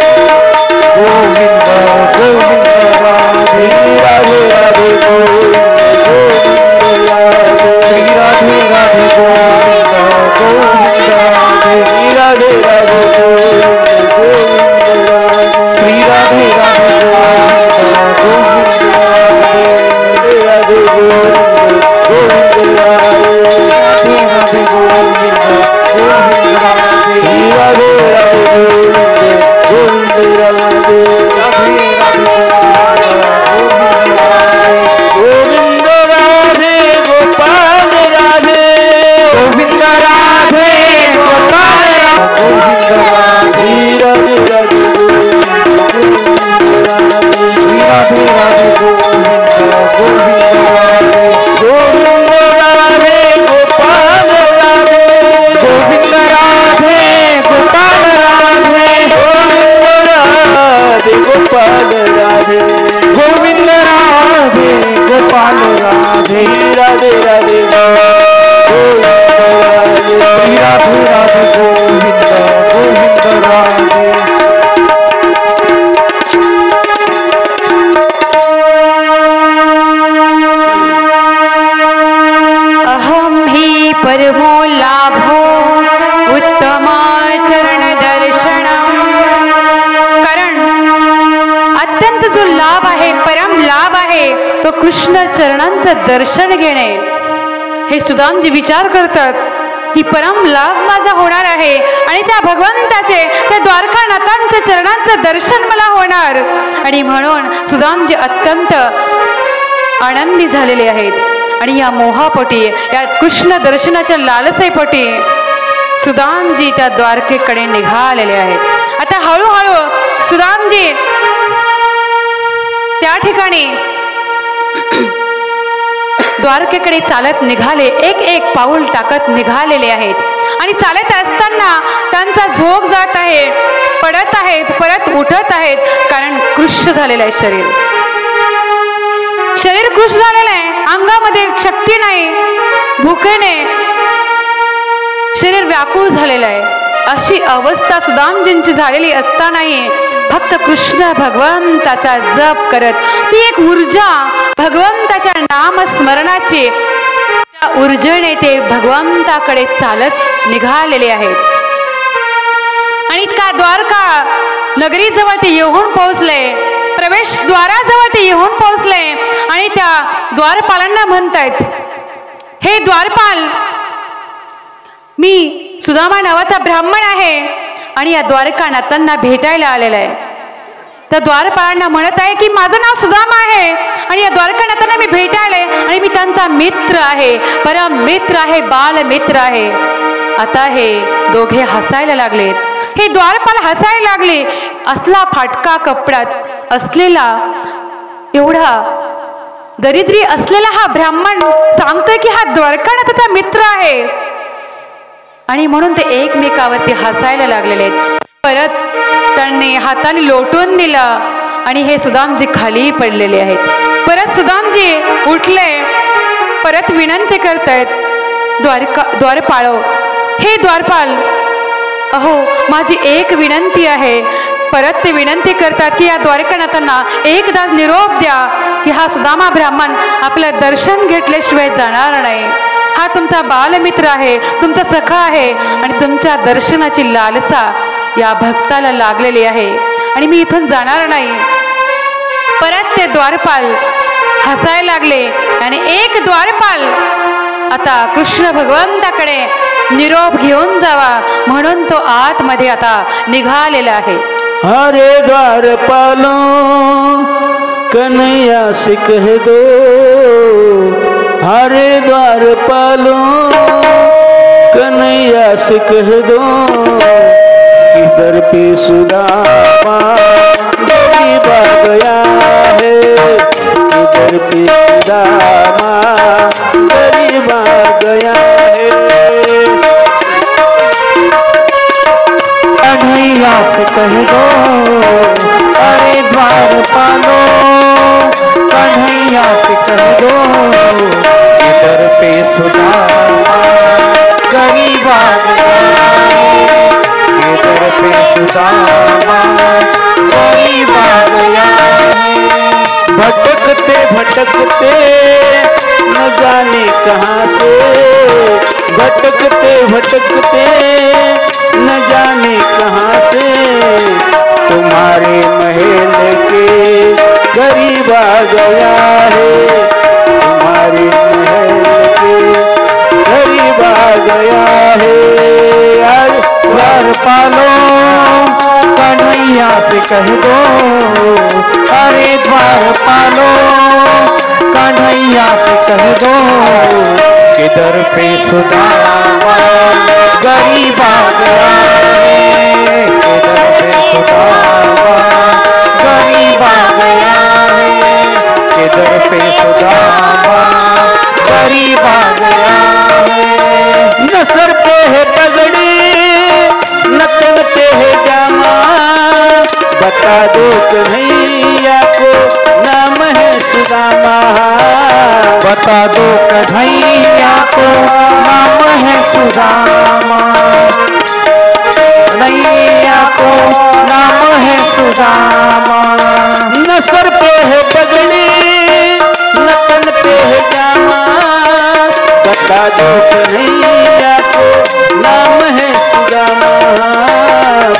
Speaker 4: गोविंद राधे राधे राधे गोविंद श्री राधे राधे गोविंद गोविंद राधे राधे राधे गोविंद श्री राधे राधे गोविंद राधे राधे गोविंद गोविंद राधे राधे गोविंद गोविंद राधे राधे राधे गोविंद राधे राधे गोविंद राधे गोपाल राधे गोविंद राधे गोपाल गोविंद राधे राधे राधे राधे राधे गोविंद गोविंद राधे गोविंद राधे गोपाल राधे गोविंद राधे गोपाल राधे गोविंद राधे गोपाल राधे गोविंद राधे गोपाल राधे राधे राधे राधे राधे राधे गोविंद गोविंद राधे
Speaker 3: परमो लाभो उत्तमाचरण दर्शनम. कारण अत्यंत जो लाभ आहे, परम लाभ आहे, तो कृष्ण चरणांचं दर्शन घेणे. हे सुदामजी विचार करतात की परम लाभ माझा होणार आहे आणि त्या भगवंताचे, त्या द्वारकानाथांच्या चरणांचं दर्शन मला होणार. आणि म्हणून सुदामजी अत्यंत आनंदी झालेले आहेत. आणि या मोहापोटी, या कृष्ण दर्शनाच्या लालसेपोटी सुदामजी त्या द्वारकेकडे निघालेले आहेत. आता हळूहळू सुदामजी त्या ठिकाणी द्वारकेकडे चालत निघाले, एक एक पाऊल टाकत निघालेले आहेत. आणि चालत असताना त्यांचा झोप जात आहे, पडत आहेत, परत उठत आहेत. कारण कृष्ण झालेलं आहे शरीर, शरीर कृष्ण झालेलं आहे. अंगामध्ये शक्ती नाही, भुकेने शरीर व्याकुळ झालेलं आहे. अशी अवस्था सुदामजींची झालेली असतानाही फक्त कृष्ण भगवंताचा जप करत, ती एक ऊर्जा भगवंताच्या नामस्मरणाची, त्या ऊर्जेने ते भगवंताकडे चालत निघालेले आहेत. आणि का द्वारका नगरीजवळ ते येऊन पोहोचले, प्रवेशद्वाराजवळ ते येऊन पोहोचले आणि त्या द्वारपालांना म्हणतायत, हे द्वारपाल, मी सुदामा नावाचा ब्राह्मण आहे आणि या द्वारकानाथांना भेटायला आलेला आहे. त्या द्वारपालांना म्हणत आहे की माझं नाव सुदामा आहे आणि या द्वारकानाथांना मी भेटायला आणि मी त्यांचा मित्र आहे, परम मित्र आहे, बाल मित्र आहे. आता हे दोघे हसायला लागलेत. हे द्वारपाल हसायला लागले. असला फाटका कपड्यात असलेला, एवढा दरिद्री असलेला हा ब्राह्मण सांगतोय की हा द्वारकानाथाचा मित्र आहे आणि म्हणून ते एकमेकावरती हसायला लागलेले आहेत. परत त्यांनी हाताने लोटून दिलं आणि हे सुदामजी खाली पडलेले आहेत. परत सुदामजी उठले, परत विनंती करतायत, द्वारपाळो, हे द्वारपाल, अहो माझी एक विनंती आहे. परत ते विनंती करतात की या द्वारकानाथांना एकदाच निरोप द्या की हा सुदामा ब्राह्मण आपलं दर्शन घेतल्याशिवाय जाणार नाही. हा तुमचा बालमित्र आहे, तुमचा सखा आहे आणि तुमच्या दर्शनाची लालसा या भक्ताला लागलेली आहे आणि मी इथून जाणार नाही. परत ते द्वारपाल हसायला लागले आणि एक द्वारपाल आता कृष्ण भगवंताकडे निरोप घेऊन जावा म्हणून तो आतमध्ये आता निघालेला आहे.
Speaker 4: हरे द्वारपालो कन्हैया से कह दो, हरे द्वारपालो कन्हैया से कह दो, किधर पे सुदामा गरीब आ गया है, किधर पे सुदामा गरीब आ गया है. कन्हैया से कह दो, अरे द्वारपालो कन्हैया से कह दो, किधर पे सुदामा गरीब आ गया है, किधर पे सुदामा गरीब आ गया है. भटकते भटकते न जाने कहाँ से, भटकते भटकते न जाने कहाँ से, तुम्हारे महल के गरीब आ गया है, तुम्हारे महल के गरीब आ गया है. द्वारपालो कन्हैया से कह दो, अरे द्वारपालो कन्हैया से कह दो, किधर पे सुदामा गरीब आ गया है, किधर पे सुदामा गरीब आ गया है, किधर पे सुदामा गरीब आ गया है. न सर पे है पगड़ी न तन पे है जामा, बता दो कन्हैया को नाम है सुदामा, बता दो कन्हैया को नाम है सुदामा, कन्हैया को नाम है सुदामा. न सर पे है पगड़ी न तन पे है जामा, बता दो कन्हैया को नाम है सुदामा,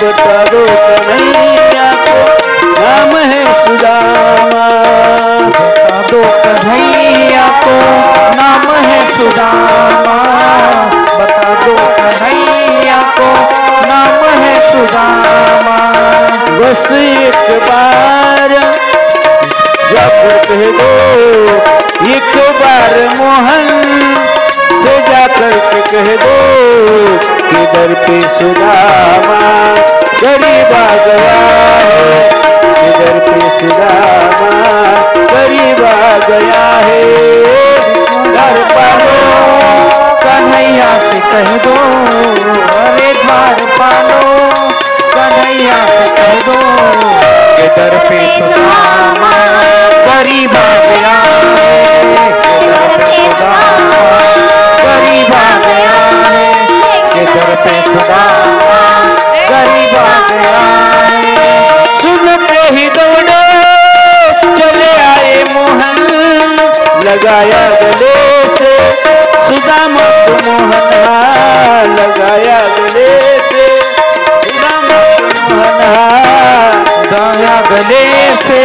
Speaker 4: बता दो कन्हैया को नाम है सुदामा, बता दो कन्हैया को नाम है सुदामा, बता दो कन्हैया को नाम है सुदामा. बस एक बार जब कह दो, एक बार मोहन से जाकर के कह दो, किधर पे सुदामा गरीब आ गया है, किधर पे सुदामा गरीब आ गया है. द्वारपालो कन्हैया से कह दो, अरे द्वारपालो कन्हैया से कह दो, किधर पे सुदामा गरीब आ गया है, किधर पे सुदामा गरीब आ गया है, किधर पे सुदामा गरीब आ गया है. सुनते ही दौड़े चले आए मोहन, लगाया गले से सुदामा को मोहन, लगाया गले से सुदामा को मोहन, गले से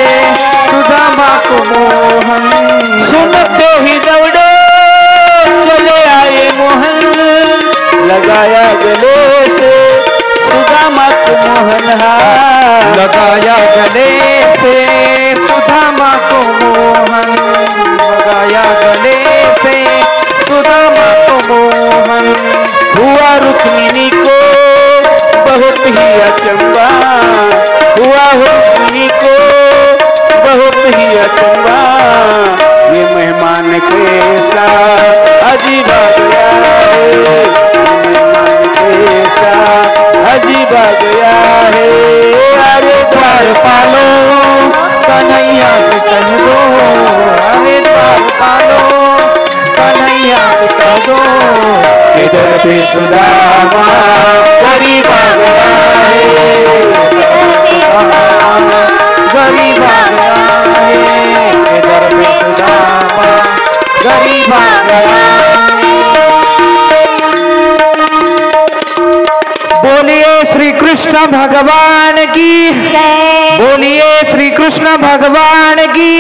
Speaker 4: सुदामा को मोहन। सुनते ही दौड़े चले आए मोहन, लगाया गले से सुदामा को मोहन। लगाया गले से सुदामा को मोहन, लगाया गले से सुदामा को मोहन। हुआ रुक्मिणी को बहुत ही अचंबा, हुआ रुक्मिणी को बहुत ही अचंबा। ये मेहमान कैसा अजीब आ गया है, मेहमान कैसा अजीब आ गया है। अरे द्वार पालो कन्हैया से कह दो, अरे द्वार पालो कन्हैया से कह दो, इधर पे सुदामा गरीब आ गया है, गरीब आ गया है, इधर पे सुदामा गरीब आ गया। बोलिए श्री कृष्ण भगवान की, बोलिए श्री कृष्ण भगवान की,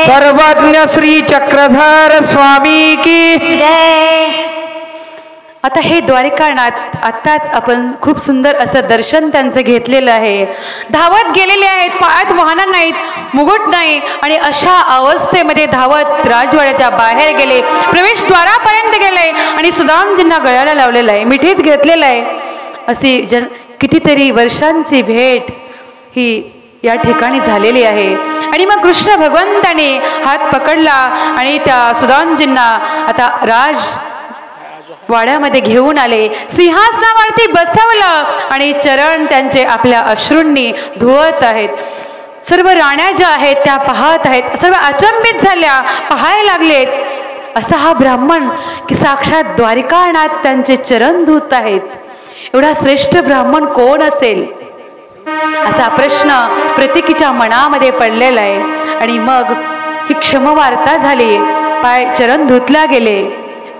Speaker 4: सर्वज्ञ श्री चक्रधर स्वामी की।
Speaker 3: आता हे द्वारिकानाथ आत्ताच आपण खूप सुंदर असं दर्शन त्यांचं घेतलेलं आहे. धावत गेलेले आहेत, पायात वाहन नाहीत, मुकुट नाही, आणि अशा अवस्थेमध्ये धावत राजवाड्याच्या बाहेर गेले, प्रवेशद्वारापर्यंत गेले आणि सुदामजींना गळ्याला लावलेलं आहे, मिठीत घेतलेलं आहे. अशी कितीतरी वर्षांची भेट ही या ठिकाणी झालेली आहे. आणि मग कृष्ण भगवंताने हात पकडला आणि त्या सुदामजींना आता वाड्यामध्ये घेऊन आले, सिंहासनावरती बसवलं आणि चरण त्यांचे आपल्या अश्रूंनी धुवत आहेत. सर्व राण्या ज्या आहेत त्या पाहत आहेत, सर्व अचंबित झाल्या, पाहायला लागलेत. असा हा ब्राह्मण की साक्षात द्वारिकानाथ त्यांचे चरण धुत आहेत. एवढा श्रेष्ठ ब्राह्मण कोण असेल असा प्रश्न प्रत्येकीच्या मनामध्ये पडलेला आहे. आणि मग ही क्षमवार्ता झाली, पाय चरण धुतल्या गेले.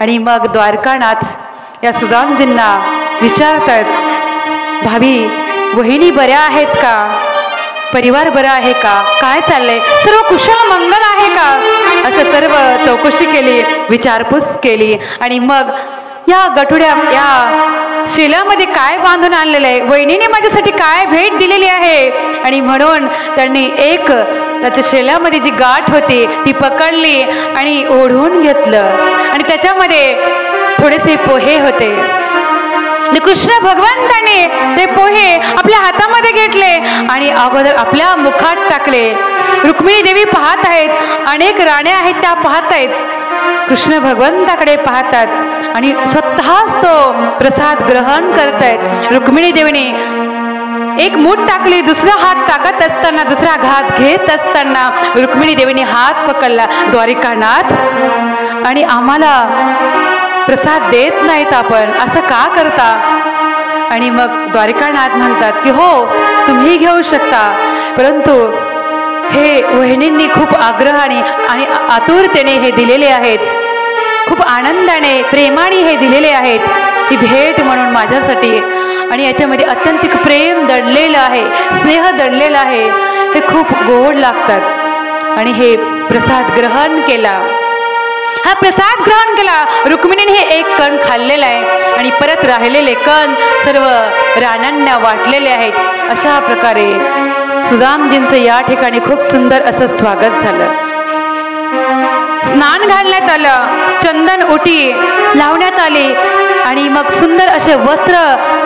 Speaker 3: आणि मग द्वारकानाथ या सुदामजींना विचारतात, भाभी वहिनी बऱ्या आहेत का, परिवार बरा आहे का, काय चाललंय, सर्व कुशल मंगल आहे का, असं सर्व चौकशी केली, विचारपूस केली. आणि मग या गठुड्या या शेल्यामध्ये काय बांधून आणलेलं आहे, वहिनीने माझ्यासाठी काय भेट दिलेली आहे. आणि म्हणून त्यांनी एक त्याच्या शेल्यामध्ये जी गाठ होती ती पकडली आणि ओढून घेतलं. आणि त्याच्यामध्ये थोडेसे पोहे होते. कृष्ण भगवंताने ते पोहे आपल्या हातामध्ये घेतले आणि अगोदर आपल्या मुखात टाकले. रुक्मिणी देवी पाहत आहेत, अनेक राण्या आहेत त्या पाहत आहेत, कृष्ण भगवंताकडे पाहतात आणि स्वतःच तो प्रसाद ग्रहण करतायत. रुक्मिणी देवीने एक मूठ टाकली, दुसरा हात टाकत असताना, दुसरा घात घेत असताना रुक्मिणी देवीने हात पकडला, द्वारिकानाथ आणि आम्हाला प्रसाद देत नाहीत, आपण असं का करता. आणि मग द्वारिकानाथ म्हणतात की हो तुम्ही घेऊ शकता, परंतु हे वहिनींनी खूप आग्रहाने आणि आतुरतेने हे दिलेले आहेत, खूप आनंदाने प्रेमाने हे दिलेले आहेत, ही भेट म्हणून माझ्यासाठी. आणि याच्यामध्ये अत्यंतिक प्रेम दडलेलं आहे, स्नेह दडलेला आहे, हे खूप गोड लागतात. आणि हे प्रसाद ग्रहण केला, हा प्रसाद ग्रहण केला. रुक्मिणीने हे एक कण खाल्लेला आहे आणि परत राहिलेले कण सर्व राण्यांना वाटलेले आहेत. अशा प्रकारे सुदामजींचं या ठिकाणी खूप सुंदर असं स्वागत झालं. स्नान घालण्यात आलं, चंदन ओटी लावण्यात आली आणि मग सुंदर असे वस्त्र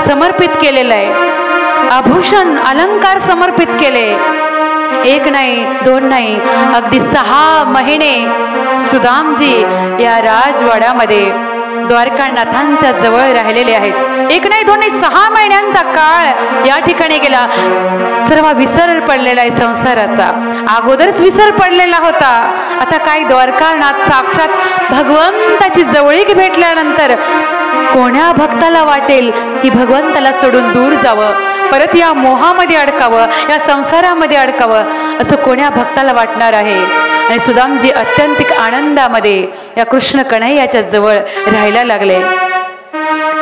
Speaker 3: समर्पित केलेलं आहे, आभूषण अलंकार समर्पित केले. एक नाही दोन नाही, अगदी 6 महिने सुदामजी या राजवाड्यामध्ये द्वारकानाथांच्या जवळ राहिलेले आहेत. एक नाही दोन नाही, 6 महिन्यांचा काळ या ठिकाणी गेला. सर्व विसर पडलेला आहे संसाराचा, अगोदरच विसर पडलेला होता. आता काय द्वारकानाथ साक्षात भगवंताची जवळीक भेटल्यानंतर कोण्या भक्ताला वाटेल की भगवंताला सोडून दूर जावं, परत या मोहामध्ये अडकावं, या संसारामध्ये अडकावं, असं कोण्या भक्ताला वाटणार आहे. आणि सुदामजी अत्यंतिक आनंदामध्ये या कृष्ण कन्हैयाच्या जवळ राहायला लागले.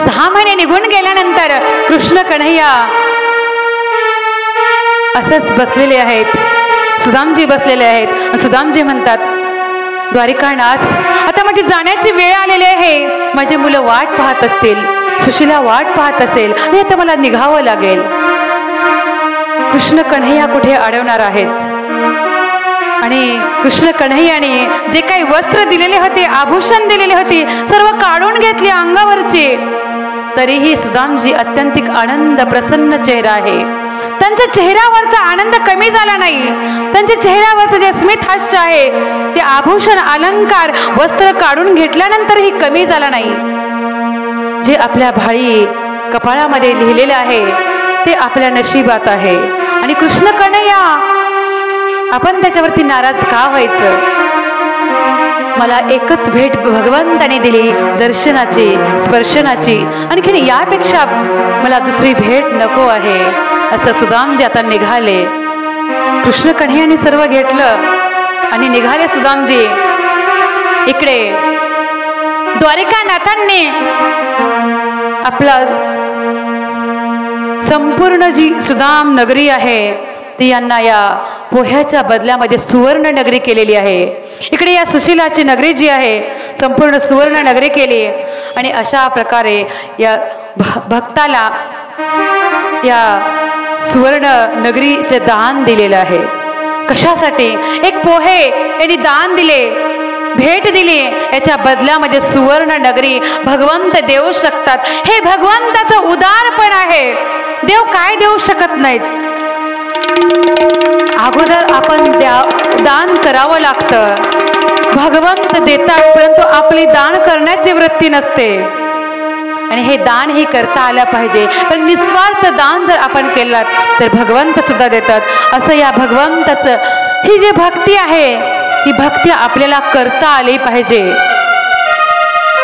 Speaker 3: 6 महिने निघून गेल्यानंतर कृष्ण कन्हैया असंच बसलेले आहेत. सुदामजी बसलेले आहेत. सुदामजी म्हणतात, द्वारिकानाथ, आता माझी जाण्याची वेळ आलेली आहे. माझी मुलं वाट पाहत असतील, सुशीला वाट पाहत असेल आणि आता मला निघावं लागेल. कृष्ण कन्हैया कुठे अडवणार आहेत? आणि कृष्ण कन्हैयाने जे काही वस्त्र दिलेले होते, आभूषण दिलेले होते, सर्व काढून घेतले अंगावरचे. तरीही सुदामजी अत्यंतिक आनंद प्रसन्न चेहरा आहे. त्यांच्या चेहऱ्यावरचा आनंद कमी झाला नाही. त्यांच्या चेहऱ्यावरचं जे स्मित हास्य आहे, ते आभूषण अलंकार वस्त्र काढून घेतल्यानंतरही कमी झाला नाही. जे आपल्या भाळी कपाळामध्ये लिहिलेलं आहे ते आपल्या नशिबात आहे. आणि कृष्ण कन्हैया, आपण त्याच्यावरती नाराज का व्हायचं? मला एकच भेट भगवंताने दिली, दर्शनाची, स्पर्शनाची. आणखीन यापेक्षा मला दुसरी भेट नको आहे. असं सुदामजी आता निघाले. कृष्ण कन्हैयाने सर्व घेतलं आणि निघाले सुदामजी. इकडे द्वारिकानाथांनी आपला संपूर्ण जी सुदाम नगरी आहे ती यांना या पोह्याच्या बदल्यामध्ये सुवर्ण नगरी केलेली आहे. इकडे या सुशीलाची नगरी जी आहे संपूर्ण सुवर्ण नगरी केली. आणि अशा प्रकारे या भक्ताला या सुवर्ण नगरीचे दान दिलेलं आहे. कशासाठी? एक पोहे यांनी दान दिले, भेट दिली, याच्या बदल्यामध्ये सुवर्ण नगरी भगवंत देऊ शकतात. हे भगवंताचं उदारपण आहे. देव काय देऊ शकत नाहीत. अगोदर आपण दान करावं लागतं. भगवंत देतात, परंतु आपली दान करण्याची वृत्ती नसते. आणि हे दान ही करता आलं पाहिजे. पण निस्वार्थ दान जर आपण केलात तर भगवंत सुद्धा देतात. असं या भगवंताचं ही जी भक्ती आहे, ही भक्ती आपल्याला करता आली पाहिजे.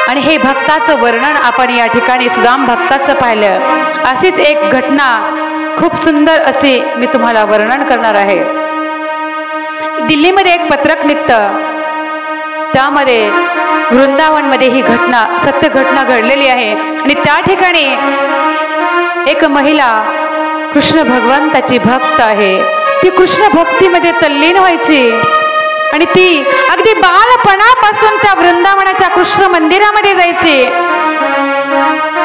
Speaker 3: आणि हे भक्ताचं वर्णन आपण या ठिकाणी सुदाम भक्ताचं पाहिलं. अशीच एक घटना खूप सुंदर अशी मी तुम्हाला वर्णन करणार आहे. दिल्लीमध्ये एक पत्रक निघतं, त्यामध्ये वृंदावनमध्ये ही घटना, सत्य घटना घडलेली आहे. आणि त्या ठिकाणी एक महिला कृष्ण भगवंताची भक्त आहे. ती कृष्ण भक्तीमध्ये तल्लीन व्हायची आणि ती अगदी बालपणापासून त्या वृंदावनाच्या कृष्ण मंदिरामध्ये जायची.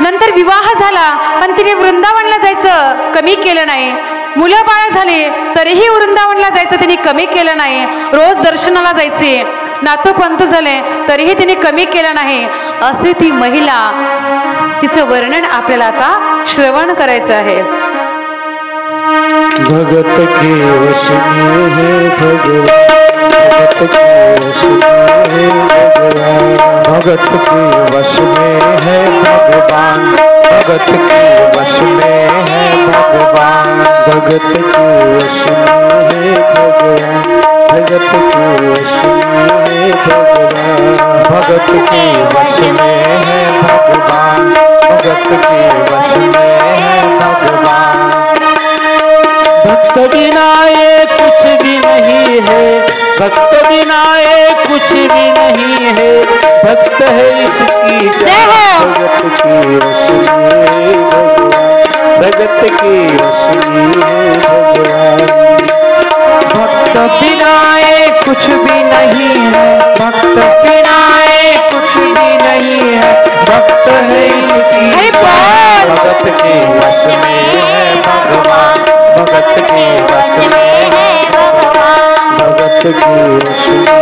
Speaker 3: नंतर विवाह झाला पण तिने वृंदावनला जायचं कमी केलं नाही. मुलं बाळ झाली तरीही वृंदावनला जायचं तिने कमी केलं नाही. रोज दर्शनाला जायची. नातू पंतू झाले तरीही तिने कमी केलं नाही. असे ती महिला, तिचं वर्णन आपल्याला आता श्रवण करायचं आहे.
Speaker 4: भगत के वश में है भगवान, भगत के वश में है भगवान, भगत के वश में है भगवान, भगत के वश में है भगवान, भगत के वश में है भगवान, भगत के वश में है भगवान, भगत के वश में है भगवान, भगत के वश में है भगवान। भक्त बिना ये कुछ भी नहीं है, भक्त बिना ये कुछ भी नहीं है, भक्त है इसकी जय। भगत के वश में है भगवान, भगत के वश में है भगवान। भक्त बिना ये कुछ भी नहीं है, भक्त बिना ये कुछ भी नहीं है, भक्त है इसकी जय। भगत के वश में है भगवान, भगत के वश में है भगवान, भगत के वश में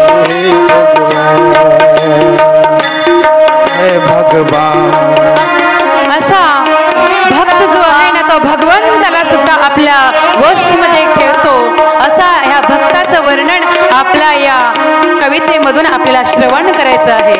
Speaker 4: है भगवान।
Speaker 3: असा भक्त जो आहे ना तो भगवंताला सुद्धा आपल्या वशमध्ये ठेवतो. असा ह्या भक्ताचं वर्णन आपल्या या कवितेमधून आपल्याला श्रवण करायचं आहे.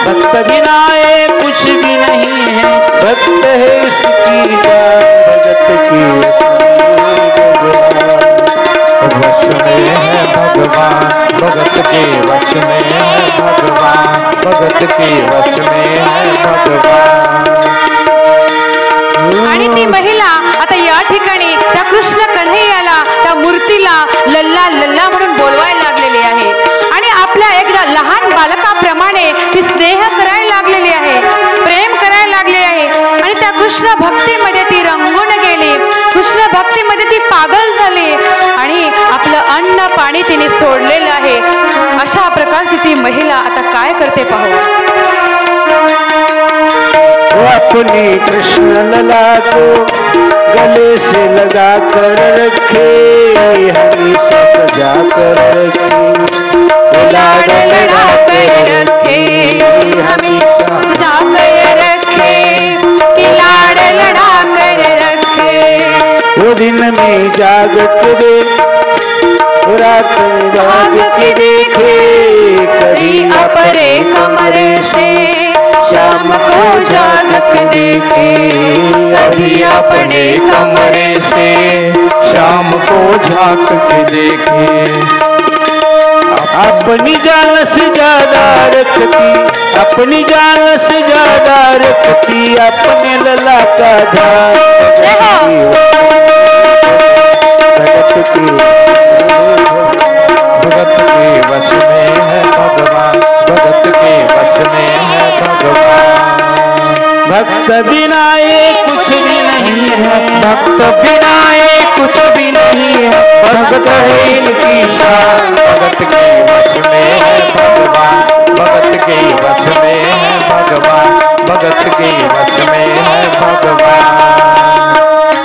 Speaker 4: भक्त बिना ये कुछ भी नहीं है, भक्त है इसकी जान, भगत की वश में है भगवान, भगत के वश में है भगवान, भगत के वश में है भगवान।
Speaker 3: आणि ती महिला आता या ठिकाणी त्या कृष्ण कन्हैयाला, त्या मूर्तीला लल्ला लल्ला म्हणून बोलवायला लागलेली आहे आणि आपल्या एकदा लहान बालकाप्रमाणे ती स्नेह करायला लागलेली आहे, प्रेम करायला लागलेली आहे आणि त्या कृष्ण भक्तीमध्ये ती रंगून गेली, कृष्ण भक्तीमध्ये ती पागल झाली आणि आपलं अन्न पाणी तिने सोडलेलं आहे। अशा प्रकारची ती महिला आता काय करते पाहू।
Speaker 4: अपनी कृष्ण लला को गले से लगा कर रखे, हमेशा सजा कर रखे,
Speaker 3: लाड लड़ा कर रखे, हमेशा सजा कर रखे, कि लाड लड़ा कर रखे।
Speaker 4: वो दिन में जाग के देख, रात में जाग के देखे, कभी
Speaker 3: अपरे कमरे से शाम को जाग के देखे,
Speaker 4: अभी अपने कमरे से शाम को झांक के देखे। अपनी जान से ज्यादा रखती, अपनी जान से ज्यादा रखती, अपने लला का ध्यान, भगत के वश में है भगवान, भगत के वश में है भगवान। भक्त बिना ये कुछ भी नहीं है, भक्त बिना ये कुछ भी नहीं है, भगत है इनकी शान, भगत के वश में है भगवान, भगत के वश में है भगवान, भगत के वश में है भगवान।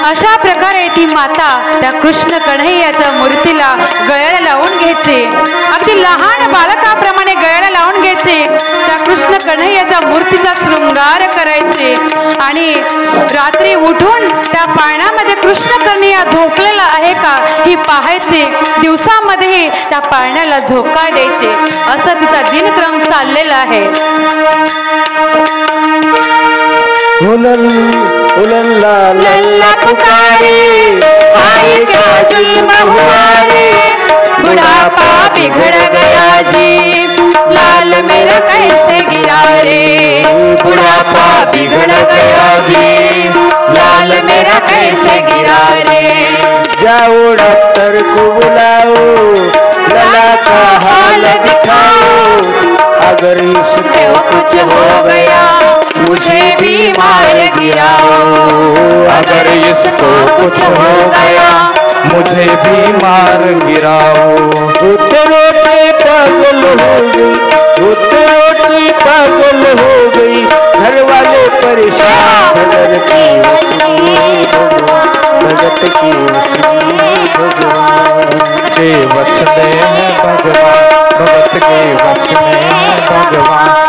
Speaker 3: अशा प्रकारे ती माता त्या कृष्ण कन्हैयाच्या मूर्तीला गळ्याला लावून घ्यायची, अगदी लहान बालकाप्रमाणे गळ्याला लावून घ्यायची, त्या कृष्ण कन्हैयाच्या मूर्तीचा शृंगार करायचे आणि रात्री उठून त्या पाळण्यामध्ये कृष्ण कन्हैया झोपलेला आहे का ही पाहायचे, दिवसामध्ये त्या पाळण्याला झोका द्यायचे। असं तिचा दिनक्रम चाललेला आहे।
Speaker 4: लल्ला पुकारे,
Speaker 3: आई क्या जुल्म हुआ रे, बुढ़ापा बिगड़ गया जी, लाल मेरा कैसे गिरा रे, बुढ़ापा बिगड़ गया जी, लाल मेरा कैसे गिरा रे।
Speaker 4: जाओ डॉक्टर को बुलाओ, लला का हाल दिखाओ, अगर इसको
Speaker 3: कुछ हो गया मुझे भी मार गिराओ,
Speaker 4: अगर इसको कुछ हो गया मुझे भी मार गिराओ। रोते रोते पागल हो गई, रोते रोते पागल हो गई, घर वाले परेशान, भगत की भगवान, भगत की भगवान के वश में है भगवान, भगत के वश में है भगवान।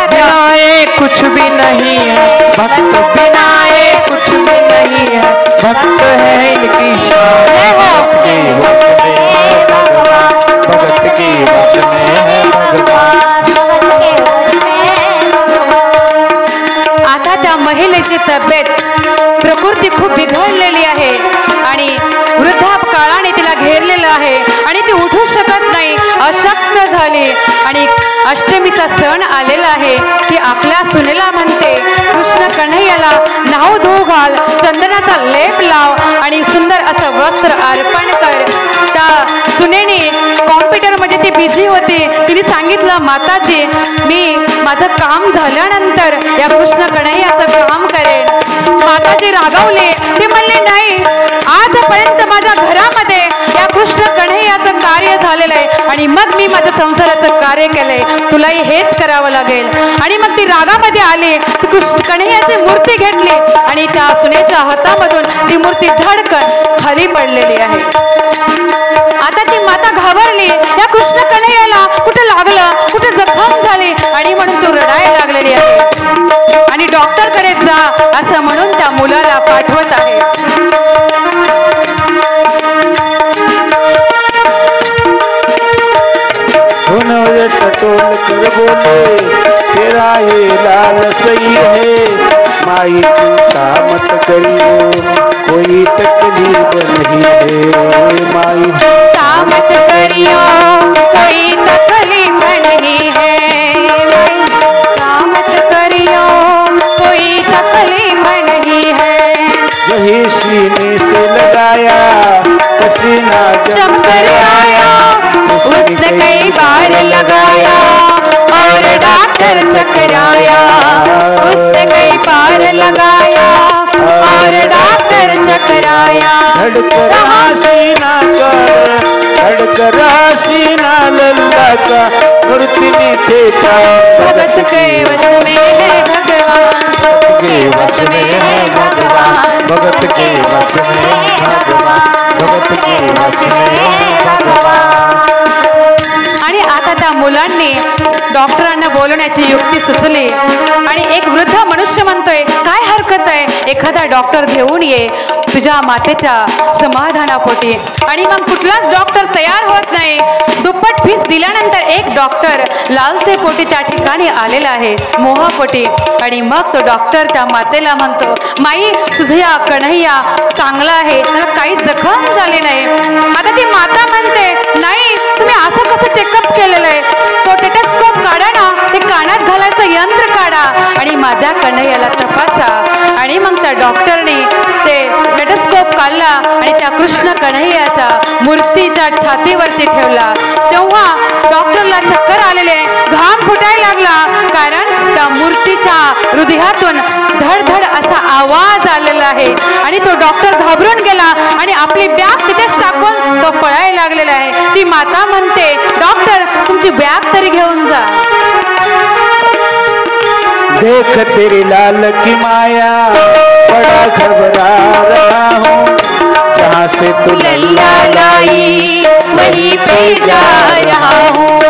Speaker 4: बिना ये कुछ भी नहीं है, भक्त बिना ये कुछ भी नहीं है, भक्त है इनकी शान, भगत के वश में है भगवान, भगत के वश में है भगवान।
Speaker 3: आता त्या महिलेची तब्येत प्रकृती खूप बिघडलेली आहे आणि वृद्धापकाळाने तिला घेरलेलं आहे आणि ती उठू शकत नाही, अशक्त झाली आणि अष्टमीचा सण आलेला आहे। ती आपल्या सुनेला म्हणते, कृष्ण कन्हैयाला नाव धुऊ घाल, चंदनाचा लेप लाव आणि सुंदर असं वस्त्र अर्पण कर। त्या सुनेने कॉम्प्युटरमध्ये ती बिझी होती, तिने सांगितलं, माताजी मी माझं काम झाल्यानंतर या कृष्ण कन्हैयाचं काम करेन। माताजी रागावले, ते म्हणले नाही, आजपर्यंत माझ्या घरामध्ये या कृष्ण कन्हैयाचं कार्य झालेलं आहे आणि मग मी माझ्या संसाराचं कार्य केलंय, तुलाही हेच करावं लागेल। आणि मग ती रागामध्ये आली, ती कृष्ण कन्हैयाची मूर्ती घेतली आणि त्या सुनेच्या हातामधून ती मूर्ती धडकन खाली पडलेली आहे। आता ती माता घाबरली, या कृष्ण कन्हैयाला कुठे लागलं, कुठे जखम झाली आणि म्हणून तू रडायला लागलेली आहे आणि डॉक्टरकडे जा असं म्हणून त्या मुलाला पाठवत आहे।
Speaker 4: टटोल कर बोले तेरा ये लाल सही है, माई चिंता मत करियो कोई तकलीफ नहीं है, माई
Speaker 2: चिंता मत करियो कोई तकलीफ नहीं है, चिंता मत करियो कोई तकलीफ नहीं है।
Speaker 4: यही सीने से लगाया पसीना
Speaker 2: जम कर आया, उसने कई बार लगाया और डॉक्टर चकराया, उसने कई बार लगाया और डॉक्टर चकराया।
Speaker 4: धड़कर हसीना कर, धड़कर हसीना लल्ला का मूर्ति में ठेका,
Speaker 2: भगत के वश में है भगवान,
Speaker 4: के वश में है भगवान, भगत के वश में है भगवान, भगत के वश में है भगवान।
Speaker 3: आणि आता त्या मुलांनी डॉक्टरांना बोलवण्याची युक्ती सुचली आणि एक वृद्ध मनुष्य म्हणतोय काय हरकत आहे, एखादा डॉक्टर घेऊन ये तुझ्या मातेच्या समाधानापोटी। आणि मग कुठलाच डॉक्टर तयार होत नाही। दुप्पट फीस दिल्यानंतर एक डॉक्टर लालचे पोटी त्या ठिकाणी आलेला आहे, मोहापोटी। आणि मग तो डॉक्टर त्या मातेला म्हणतो, माई तुझ्या कन्हैया चांगला आहे, त्याला काही जखम झाली नाही। आता ती माता म्हणते नाही तुम्ही असं कसं चेकअप केलेलं आहे, तो टेटस्कोप काढा ना, ते कानात घालायचं यंत्र काढा आणि माझ्या कन्हैयाला तपासा। आणि मग त्या डॉक्टरने ते टेटस्कोप काढला आणि त्या कृष्ण कन्हैयाच्या मूर्तीच्या छातीवरती ठेवला। तेव्हा डॉक्टरला चक्कर आलेले, घाम फुटायला लागला, कारण त्या मूर्तीच्या हृदयातून धडधड असा आवाज आलेला आहे। आणि तो डॉक्टर घाबरून गेला आणि आपली बॅग तिथेच टाकून तो पळायला लागलेला आहे। ती माता म्हणते डॉक्टर तुमची बॅग तरी घेऊन जा।
Speaker 4: देख तेरी लाल की माया बड़ा घबरा रहा हूँ, जहाँ से तू
Speaker 2: लल्ला लाई वहीं पे जा रहा हूँ,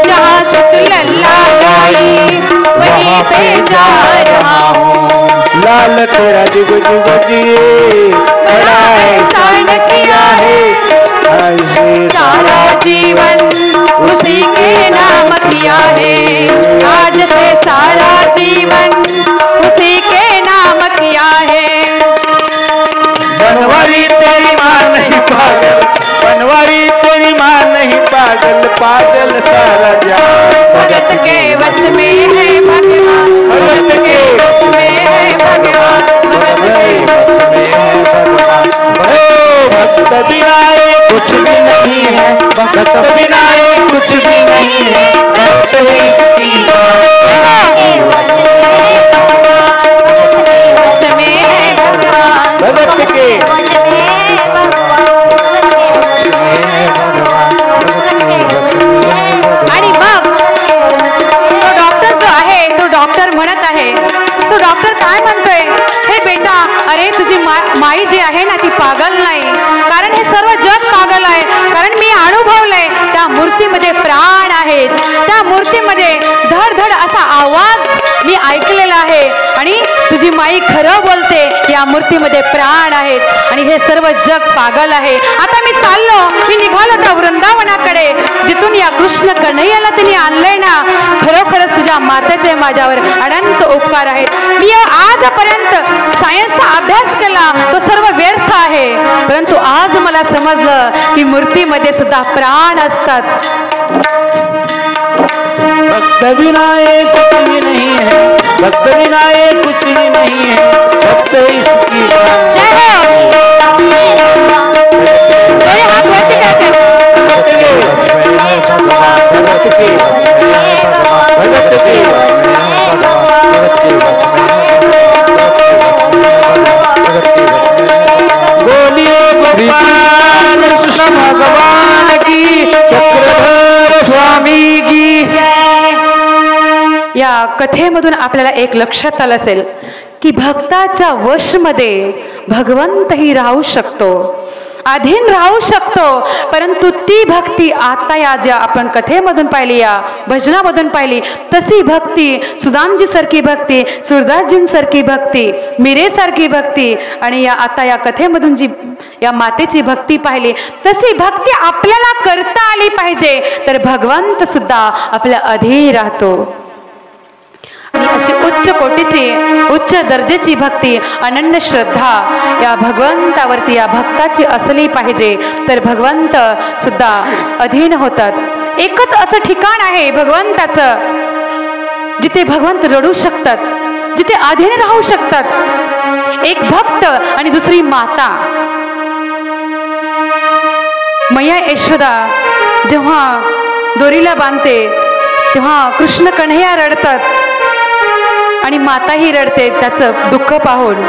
Speaker 2: जहाँ से तू लल्ला लाई वहीं पे जा रहा हूँ।
Speaker 4: लाल तेरा जुग जुग जिए बड़ा एहसान किया है, ऐसे
Speaker 2: सारा जीवन उसी के नाम किया है, आज से सारा जीवन उसी के नाम किया है।
Speaker 4: बनवारी तेरी माँ नहीं पागल, बनवारी तेरी माँ नहीं पागल, पागल सारा जहां
Speaker 2: भगत के वश में है भगवान, भगत के वश में है भगवान, भगत के वश में है भगवान।
Speaker 4: भक्त बिना ये कुछ भी नहीं है, भक्त बिना ये कुछ भी नहीं है, भक्त इसकी
Speaker 2: वश में है भगवान,
Speaker 4: भगत के
Speaker 3: आणि मग तो डॉक्टर जो आहे तो डॉक्टर म्हणत आहे, तो डॉक्टर काय म्हणतोय, हे बेटा अरे तुझी माई जी आहे ना ती पागल नाही, कारण हे सर्व जग पागल आहे, कारण मी अनुभवलंय त्या मूर्तीमध्ये प्राण आहेत, त्या मूर्तीमध्ये धडधड असा आवाज मी ऐकलेला आहे आणि तुझी माई खरं बोलते, या मूर्तीमध्ये प्राण आहेत आणि हे सर्व जग पागल आहे। आता मी चाललो, मी निघालो त्या वृंदावनाकडे जिथून या कृष्ण कन्हैयाला तिने आणलंय ना, खरोखरच तुझ्या मातेचे माझ्यावर अनंत उपकार आहेत। मी आजपर्यंत सायन्सचा अभ्यास केला तो सर्व व्यर्थ आहे, परंतु आज मला समजलं की मूर्तीमध्ये सुद्धा प्राण असतात।
Speaker 4: भक्त बिना ये कुछ भी नहीं है, भक्त बिना ये कुछ भी नहीं है, भक्त इसकी
Speaker 3: जय हो। दोन्ही हात वरती करायचे।
Speaker 4: भगत के वश में है भगवान, भगत के वश में है भगवान, भगत के वश में है भगवान, भगत के वश में है भगवान, भगत के वश में है। बोलिए गोपाल कृष्ण भगवान की, चक्रधर स्वामी की।
Speaker 3: या कथेमधून आपल्याला एक लक्षात आलं असेल की भक्ताच्या वशमध्ये भगवंतही राहू शकतो, अधीन राहू शकतो, परंतु ती भक्ती आता या ज्या आपण कथेमधून पाहिली, या भजनामधून पाहिली, तशी भक्ती सुदामजी सारखी भक्ती, सूरदासजींसारखी भक्ती, मीरेसारखी भक्ती आणि या आता या कथेमधून जी या मातेची भक्ती पाहिली, तशी भक्ती आपल्याला करता आली असली पाहिजे तर भगवंत सुद्धा आपल्या अधीन राहतो. आणि अशी उच्च कोटीची उच्च दर्जाची भक्ती अनन्य श्रद्धा या भगवंतावरती या भक्ताची असली पाहिजे तर भगवंत सुद्धा अधीन होतात. एकच असं ठिकाण आहे भगवंताचं जिथे भगवंत रडू शकतात, जिथे अधीन राहू शकतात. एक भक्त आणि दुसरी माता. मैया यशोदा जेव्हा दोरीला बांधते तेव्हा कृष्ण कन्हैया रडतात आणि माताही रडते त्याचं दुःख पाहून.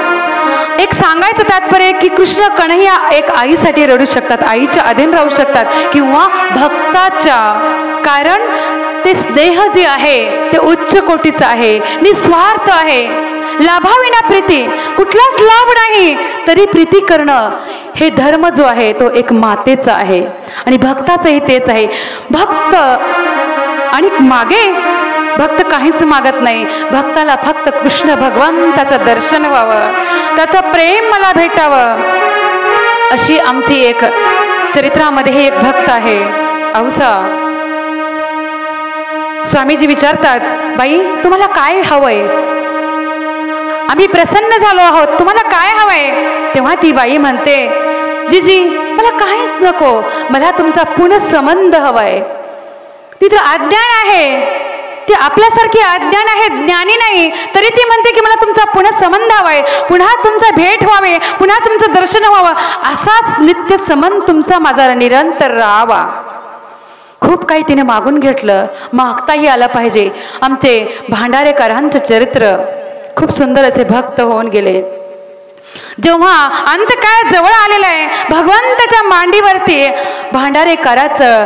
Speaker 3: एक सांगायचं तात्पर्य की कृष्ण कन्हैया एक आईसाठी रडू शकतात, आईच्या अधीन राहू शकतात किंवा भक्ताच्या. कारण ते स्नेह जे आहे ते उच्च कोटीचं आहे, निस्वार्थ आहे. लाभाविना प्रीती, कुठलाच लाभ नाही तरी प्रीती करणं हे धर्म जो आहे तो एक मातेचा आहे आणि भक्ताचंही तेच आहे. भक्त आणि मागे भक्त काहीच मागत नाही. भक्ताला फक्त कृष्ण भगवंताचं दर्शन व्हावं, त्याचं प्रेम मला भेटावं. अशी आमची एक चरित्रामध्ये एक भक्त आहे औसा. स्वामीजी विचारतात, बाई तुम्हाला काय हवंय? आम्ही प्रसन्न झालो आहोत, तुम्हाला काय हवंय? तेव्हा ती बाई म्हणते, जीजी मला काहीच नको, मला तुमचा पुनःसंबंध हवाय. तिथं अज्ञान आहे, ती आपल्यासारखी अज्ञान आहे, ज्ञानी नाही, तरी ती म्हणते की मला तुमचा पुन्हा संबंध हवाय, पुन्हा तुमचा भेट व्हावे, पुन्हा तुमचं दर्शन व्हावं, असाच नित्य संबंध तुमचा माझा निरंतर राहावा. खूप काही तिने मागून घेतलं, मागताही आलं पाहिजे. आमचे भांडारेकरांचं चरित्र खूप सुंदर असे भक्त होऊन गेले. जेव्हा अंतकाळ जवळ आलेला आहे, भगवंताच्या मांडीवरती भांडारेकराचं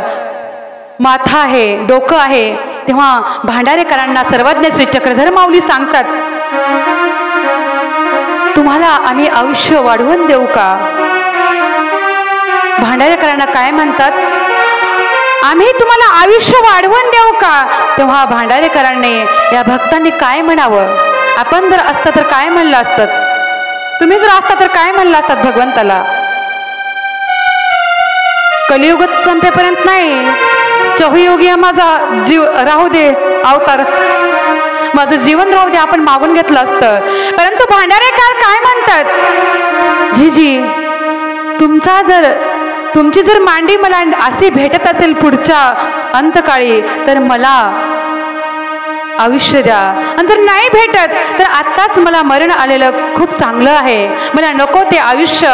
Speaker 3: माथा आहे, डोकं आहे, तेव्हा भांडारेकरांना सर्वज्ञ श्री चक्रधर माऊली सांगतात, तुम्हाला आम्ही आयुष्य वाढवून देऊ का? भांडारेकरांना काय म्हणतात, आम्ही तुम्हाला आयुष्य वाढवून देऊ का? तेव्हा भांडारेकरांनी या भक्तांनी काय म्हणावं? आपण जर असतं तर काय म्हणलं असतं? तुम्ही जर असता तर काय म्हणलं असतात भगवंताला? कलियुगच संपेपर्यंत नाही, चहुयोगी माझा जीव राहू दे, अवतार माझं जीवन राहू दे, आपण मागून घेतलं असतं. परंतु भांडारेकर काय म्हणतात, जीजी तुमची जर मांडी मला अशी भेटत असेल पुढच्या अंतकाळी तर मला आयुष्य द्या, आणि जर नाही भेटत तर आत्ताच मला मरण आलेलं खूप चांगलं आहे, मला नको ते आयुष्य.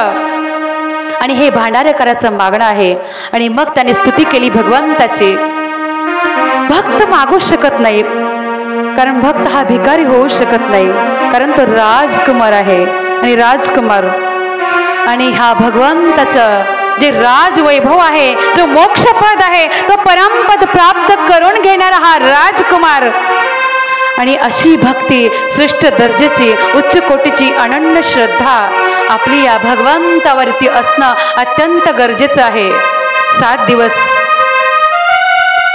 Speaker 3: आणि हे भांडारेकराचं मागणं आहे. आणि मग त्याने स्तुती केली भगवंताची. भक्त मागू शकत नाही, कारण भक्त हा भिकारी होऊ शकत नाही, कारण तो राजकुमार आहे. आणि राजकुमार आणि हा भगवंताचं जे राजवैभव आहे, जो मोक्षपद आहे, तो परमपद प्राप्त करून घेणारा हा राजकुमार. आणि अशी भक्ती श्रेष्ठ दर्जाची उच्च कोटीची अनन्य श्रद्धा आपली या भगवंतावरती असणं अत्यंत गरजेचं आहे. 7 दिवस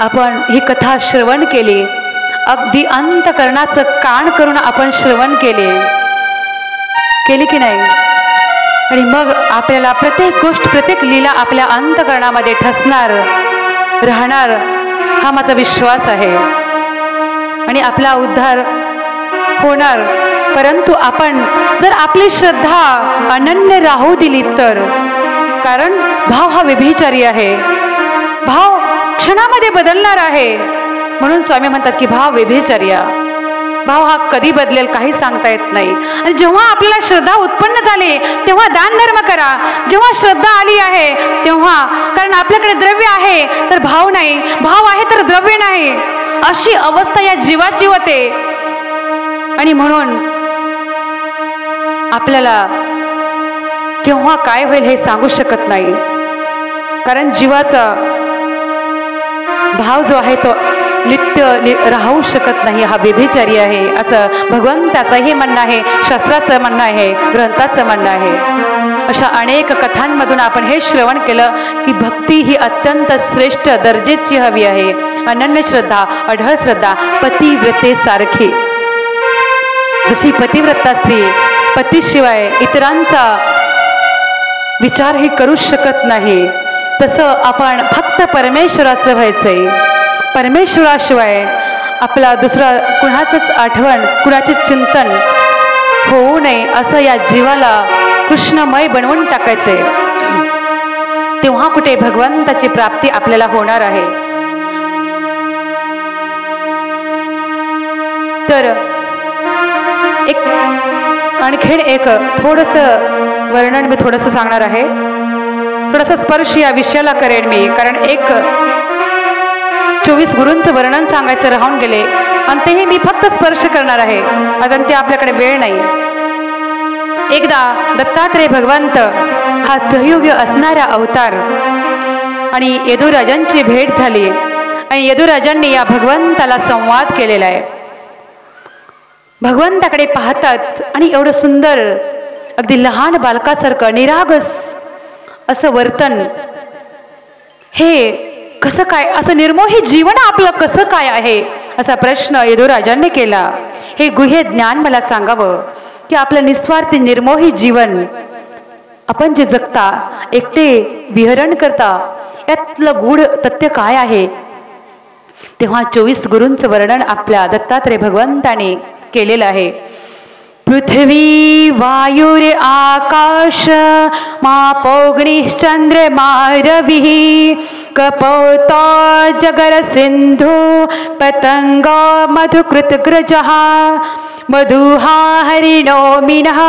Speaker 3: आपण ही कथा श्रवण केली, अगदी अंतकरणाचं कान करून आपण श्रवण केली की नाही? आणि मग आपल्याला प्रत्येक गोष्ट, प्रत्येक लीला आपल्या अंतकरणामध्ये ठसणार राहणार, हा माझा विश्वास आहे. आणि आपला उद्धार होणार. परंतु आपण जर आपली श्रद्धा अनन्य राहू दिली तर, कारण भाव हा व्यभिचारी आहे, भाव क्षणामध्ये बदलणार आहे. म्हणून स्वामी म्हणतात की भाव व्यभिचारी, भाव हा कधी बदलेल काही सांगता येत नाही. आणि जेव्हा आपल्याला श्रद्धा उत्पन्न झाली तेव्हा दान धर्म करा. जेव्हा श्रद्धा आली आहे तेव्हा, कारण आपल्याकडे द्रव्य आहे तर भाव नाही, भाव आहे तर द्रव्य नाही, अशी अवस्था या जीवाची होते. आणि म्हणून आपल्याला केव्हा काय होईल हे सांगू शकत नाही, कारण जीवाचा भाव जो आहे तो नित्य राहू शकत नाही, हा व्यभिचारी आहे, असं भगवंताचंही म्हणणं आहे, शास्त्राचं म्हणणं आहे, ग्रंथाचं म्हणणं आहे. अशा अनेक कथांमधून आपण हे श्रवण केलं की भक्ती ही अत्यंत श्रेष्ठ दर्जेची हवी आहे. अनन्य श्रद्धा, अढळ श्रद्धा, पतिव्रतेसारखी. जशी पतिव्रता स्त्री पतीशिवाय इतरांचा विचारही करू शकत नाही, तसं आपण फक्त परमेश्वराचं व्हायचंय. परमेश्वराशिवाय आपला दुसरा कुणाचंच आठवण, कुणाचे चिंतन होऊ नये असं या जीवाला कृष्णमय बनवून टाकायचंय. तेव्हा कुठे भगवंताची प्राप्ती आपल्याला होणार आहे. तर आणखीन एक थोडंसं वर्णन मी थोडंसं सांगणार आहे. थोडासा स्पर्श या विषयाला करेन मी, कारण 24 गुरूंचं वर्णन सांगायचं राहून गेले आणि तेही मी फक्त स्पर्श करणार आहे. आता ते आपल्याकडे वेळ नाही. एकदा दत्तात्रेय भगवंत हा सहयोगी असणारा अवतार आणि यदुराजांची भेट झाली आणि यदुराजांनी या भगवंताला संवाद केलेला आहे. भगवंताकडे पाहतात आणि एवढं सुंदर, अगदी लहान बालकासारखं निरागस असं वर्तन, हे कसं काय, असं निर्मोही जीवन आपलं कसं काय आहे असा प्रश्न यदुराजांनी केला. हे गुह्य ज्ञान मला सांगावं की आपलं निस्वार्थी निर्मोही जीवन आपण जे जगता, एकटे विहरण करता, यातलं गूढ तथ्य काय आहे. तेव्हा 24 गुरूंचं वर्णन आपल्या दत्तात्रेय भगवंताने केलेलं आहे. पृथ्वी वायुर आकाश मापोग्निश्चंद्रमा रविः कपोता जगर सिंधु पतंग मधुकृतग्रजः मधुहा हरिणो मीनः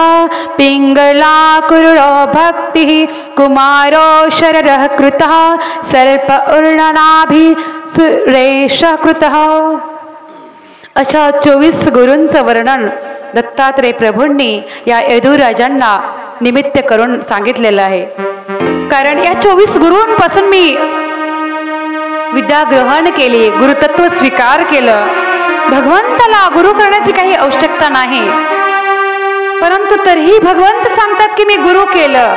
Speaker 3: पिंगला कुरुडो भक्तिः कुमारो शररः कृतः सर्प उर्णनाभि सुरेशः कृतः. अशा 24 गुरूंचं वर्णन दत्तात्रेय प्रभूंनी या यदुराजांना निमित्त करून सांगितलेलं आहे. कारण या 24 गुरूंपासून मी विद्या ग्रहण केली, गुरुतत्व स्वीकार केलं. भगवंताला गुरु करण्याची काही आवश्यकता नाही, परंतु तरीही भगवंत सांगतात की मी गुरु केलं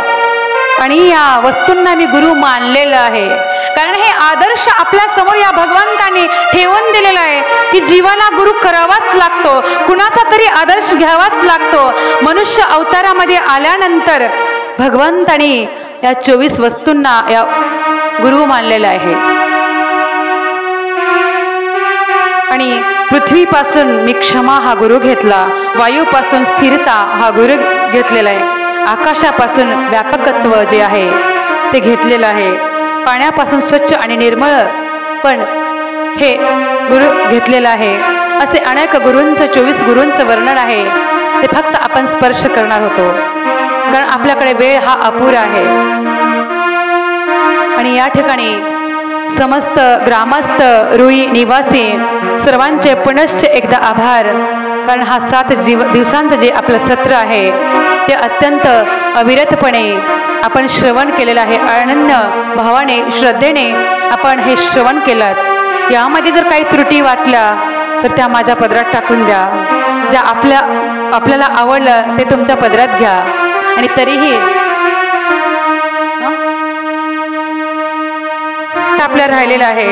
Speaker 3: आणि या वस्तूंना मी गुरु मानलेलं आहे. कारण हे आदर्श आपल्या समोर या भगवंताने ठेवून दिलेला आहे की जीवाला गुरु करावाच लागतो, कुणाचा तरी आदर्श घ्यावाच लागतो. मनुष्य अवतारामध्ये आल्यानंतर भगवंताने या 24 वस्तूंना या गुरु मानलेला आहे. आणि पृथ्वीपासून मी क्षमा हा गुरु घेतला, वायूपासून स्थिरता हा गुरु घेतलेला आहे, आकाशापासून व्यापकत्व जे आहे ते घेतलेलं आहे, पाण्यापासून स्वच्छ आणि निर्मळ पण हे गुरु घेतलेलं आहे. असे अनेक गुरूंचं 24 गुरूंचं वर्णन आहे. ते फक्त आपण स्पर्श करणार होतो, कारण आपल्याकडे वेळ हा अपुरा आहे. आणि या ठिकाणी समस्त ग्रामस्थ, रुई निवासी सर्वांचे पुनश्च एकदा आभार. कारण हा 7 दिवसांचं जे आपलं सत्र आहे ते अत्यंत अविरतपणे आपण श्रवण केलेलं आहे. अनन्य भावाने, श्रद्धेने आपण हे श्रवण केलं. यामध्ये जर काही त्रुटी वाटल्या तर त्या माझ्या पदरात टाकून द्या. ज्या आपल्याला आवडलं ते तुमच्या पदरात घ्या. आणि तरीही आपल्या राहिलेलं आहे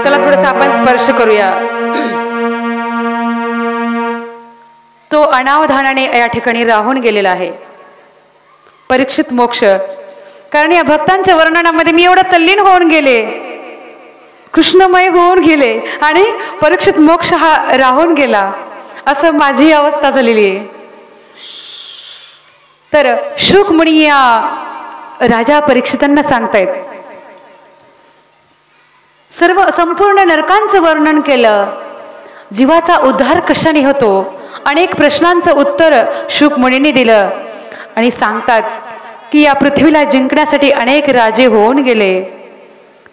Speaker 3: त्याला थोडंसं आपण स्पर्श करूया. तो अनावधानाने या ठिकाणी राहून गेलेला आहे. परीक्षित मोक्ष. कारण या भक्तांच्या वर्णनामध्ये मी एवढं तल्लीन होऊन गेले, कृष्णमय होऊन गेले आणि परीक्षित मोक्ष हा राहून गेला, असं माझी अवस्था झालेली आहे. तर शुक मुनी या राजा परीक्षितांना सांगतायत, सर्व संपूर्ण नरकांचं वर्णन केलं, जीवाचा उद्धार कशाने होतो, अनेक प्रश्नांचं उत्तर शुक मुनींनी दिलं. आणि सांगतात की या पृथ्वीला जिंकण्यासाठी अनेक राजे होऊन गेले,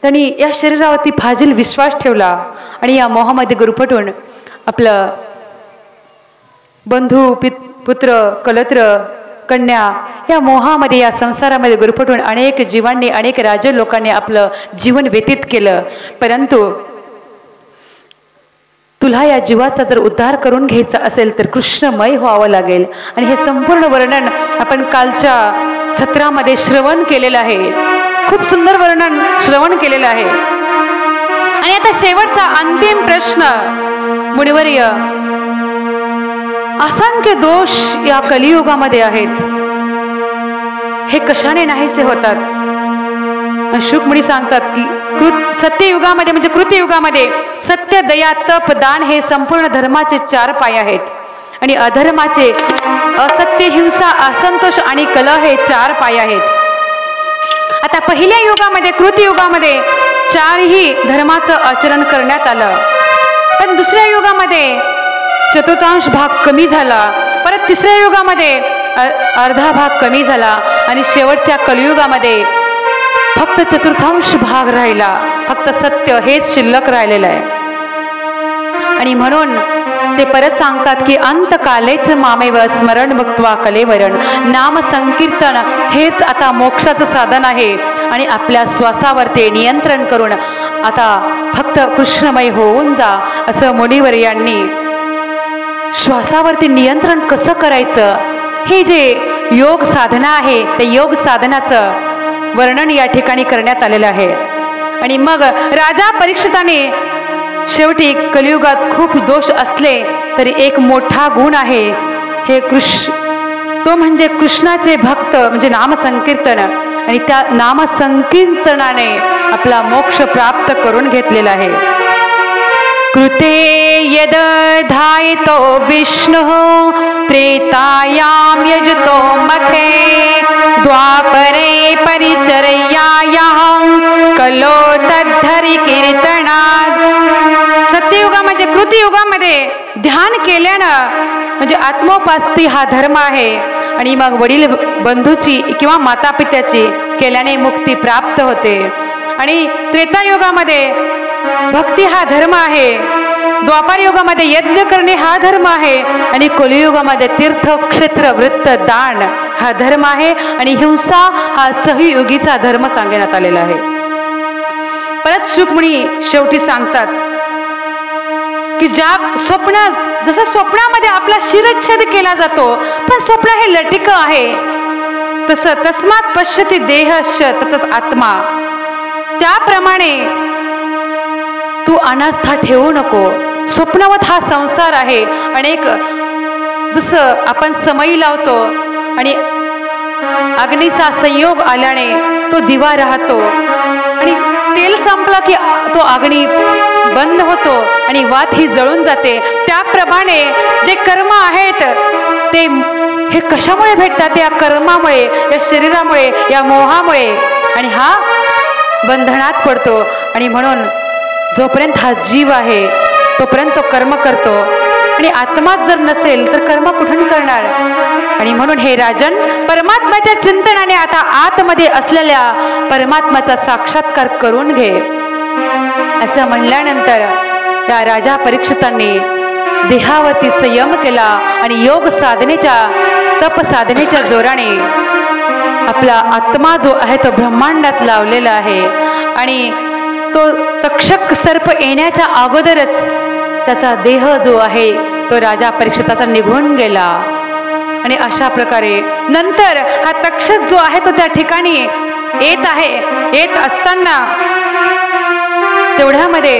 Speaker 3: त्यांनी या शरीरावरती फाजील विश्वास ठेवला आणि या मोहामध्ये गुरफटून आपलं बंधू, पुत्र, कलत्र, कन्या या मोहामध्ये, या संसारामध्ये गुरफटून अनेक जीवांनी, अनेक राजे लोकांनी आपलं जीवन व्यतीत केलं. परंतु तुला या जीवाचा जर उद्धार करून घ्यायचा असेल तर कृष्णमय व्हावं लागेल. आणि हे संपूर्ण वर्णन आपण कालच्या सत्रामध्ये श्रवण केलेलं आहे. खूप सुंदर वर्णन श्रवण केलेलं आहे. आणि आता शेवटचा अंतिम प्रश्न, मुनिवर्य, असंख्य दोष या कलियुगामध्ये आहेत, हे कशाने नाहीसे होतात. शुकमुनी सांगतात की सत्ययुगामध्ये म्हणजे कृतयुगामध्ये सत्य, दया, तप, दान हे संपूर्ण धर्माचे 4 पाय आहेत आणि अधर्माचे असत्य, हिंसा, असंतोष आणि कलह हे 4 पाय आहेत। आता पहिल्या युगामध्ये कृतयुगामध्ये 4ही धर्माचं आचरण करण्यात आलं, पण दुसऱ्या युगामध्ये चतुर्थांश भाग कमी झाला, परत तिसऱ्या युगामध्ये अर्धा भाग कमी झाला आणि शेवटच्या कलियुगामध्ये फक्त चतुर्थांश भाग राहिला, फक्त सत्य हेच शिल्लक राहिलेलं आहे। आणि म्हणून ते परत सांगतात की अंतकालेच मामेव स्मरण भक्त्वा कलेवरण, नाम संकीर्तन हेच आता मोक्षाचं साधन आहे आणि आपल्या श्वासावरती नियंत्रण करून आता फक्त कृष्णमय होऊन जा असं मुनिवर यांनी श्वासावरती नियंत्रण कसं करायचं हे जे योग साधना आहे ते योग साधनाचं वर्णन या ठिकाणी करण्यात आलेलं आहे। आणि मग राजा परीक्षिताने शेवटी कलियुगात खूप दोष असले तरी एक मोठा गुण आहे हे तो म्हणजे कृष्णाचे भक्त म्हणजे नामसंकीर्तन, आणि त्या नामसंकीर्तनाने आपला मोक्ष प्राप्त करून घेतलेला आहे। कृते यद धायतो विष्णु त्रेतायाम यजतो मथे द्वापरे परिचर्यायां कलो तद्धरि कीर्तनात्। सत्ययुगा म्हणजे कृतयुगामध्ये ध्यान केल्यानं म्हणजे आत्मोपास्ती हा धर्म आहे आणि मग वडील बंधूची किंवा माता पित्याची केल्याने मुक्ती प्राप्त होते। आणि त्रेतायुगामध्ये भक्ती हा धर्म आहे, द्वापार युगामध्ये यज्ञ करणे हा धर्म आहे आणि कलियुगामध्ये तीर्थ, क्षेत्र, वृत्त, दान हा धर्म आहे आणि हिंसा हा चहुयुगीचा धर्म सांगण्यात आलेला आहे। परत शुकमुनी शेवटी सांगतात की जसं स्वप्नामध्ये आपला शिरच्छेद केला जातो पण स्वप्न हे लटिक आहे, तसं तस्मात पश्यति देहस्य ततच आत्मा, त्याप्रमाणे तू अनास्था ठेवू नको। स्वप्नवत हा संसार आहे, अनेक जसं आपण समई लावतो आणि अग्नीचा संयोग आल्याने तो दिवा राहतो आणि तेल संपला की तो अग्नी बंद होतो आणि वात ही जळून जाते, त्याप्रमाणे जे कर्म आहेत ते हे कशामुळे भेटतात? या कर्मामुळे, या शरीरामुळे, या मोहामुळे, आणि हा बंधनात पडतो। आणि म्हणून जोपर्यंत हा जीव आहे तोपर्यंत तो कर्म करतो आणि आत्माच जर नसेल तर कर्म कुठून करणार? आणि म्हणून हे राजन, परमात्म्याच्या चिंतनाने आता आतमध्ये असलेल्या परमात्म्याचा साक्षात्कार करून घे असं म्हणल्यानंतर त्या राजा परीक्षितांनी देहावरती संयम केला आणि योग साधनेच्या, तप साधनेच्या जोराने आपला आत्मा जो आहे तो ब्रह्मांडात लावलेला आहे आणि तो तक्षक सर्प येण्याच्या अगोदरच त्याचा देह जो आहे तो राजा परीक्षिताचा निघून गेला। आणि अशा प्रकारे नंतर हा तक्षक जो आहे तो त्या ठिकाणी येत आहे। येत असताना तेवढ्यामध्ये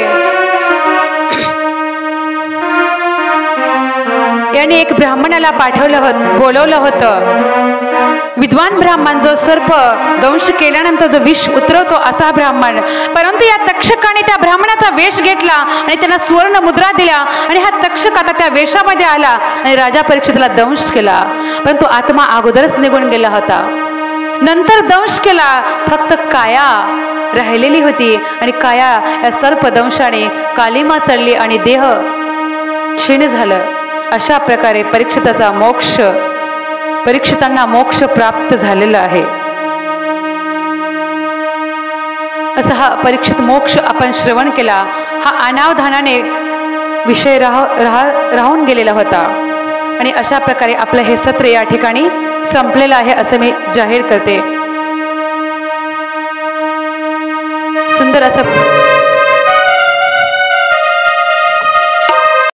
Speaker 3: याने एक ब्राह्मणाला बोलवलं होतं। विद्वान ब्राह्मण जो सर्प दंश केल्यानंतर जो विष उतरवतो असा ब्राह्मण, परंतु या तक्षकाने त्या ब्राह्मणाचा वेश घेतला आणि त्यांना सुवर्ण मुद्रा दिल्या आणि हा तक्षक आता त्या वेशामध्ये आला आणि राजा परीक्षितला दंश केला, परंतु आत्मा अगोदरच निघून गेला होता। नंतर दंश केला, फक्त काया राहिलेली होती आणि काया या सर्प दंशाने कालिमा चढली आणि देह क्षीण झालं। अशा प्रकारे परीक्षितांना मोक्ष प्राप्त झालेला आहे। असा हा परीक्षित मोक्ष आपण श्रवण केला, हा अनावधानाने विषय राहून गेलेला होता आणि अशा प्रकारे आपलं हे सत्र या ठिकाणी संपलेलं आहे असं मी जाहीर करते। सुंदर असं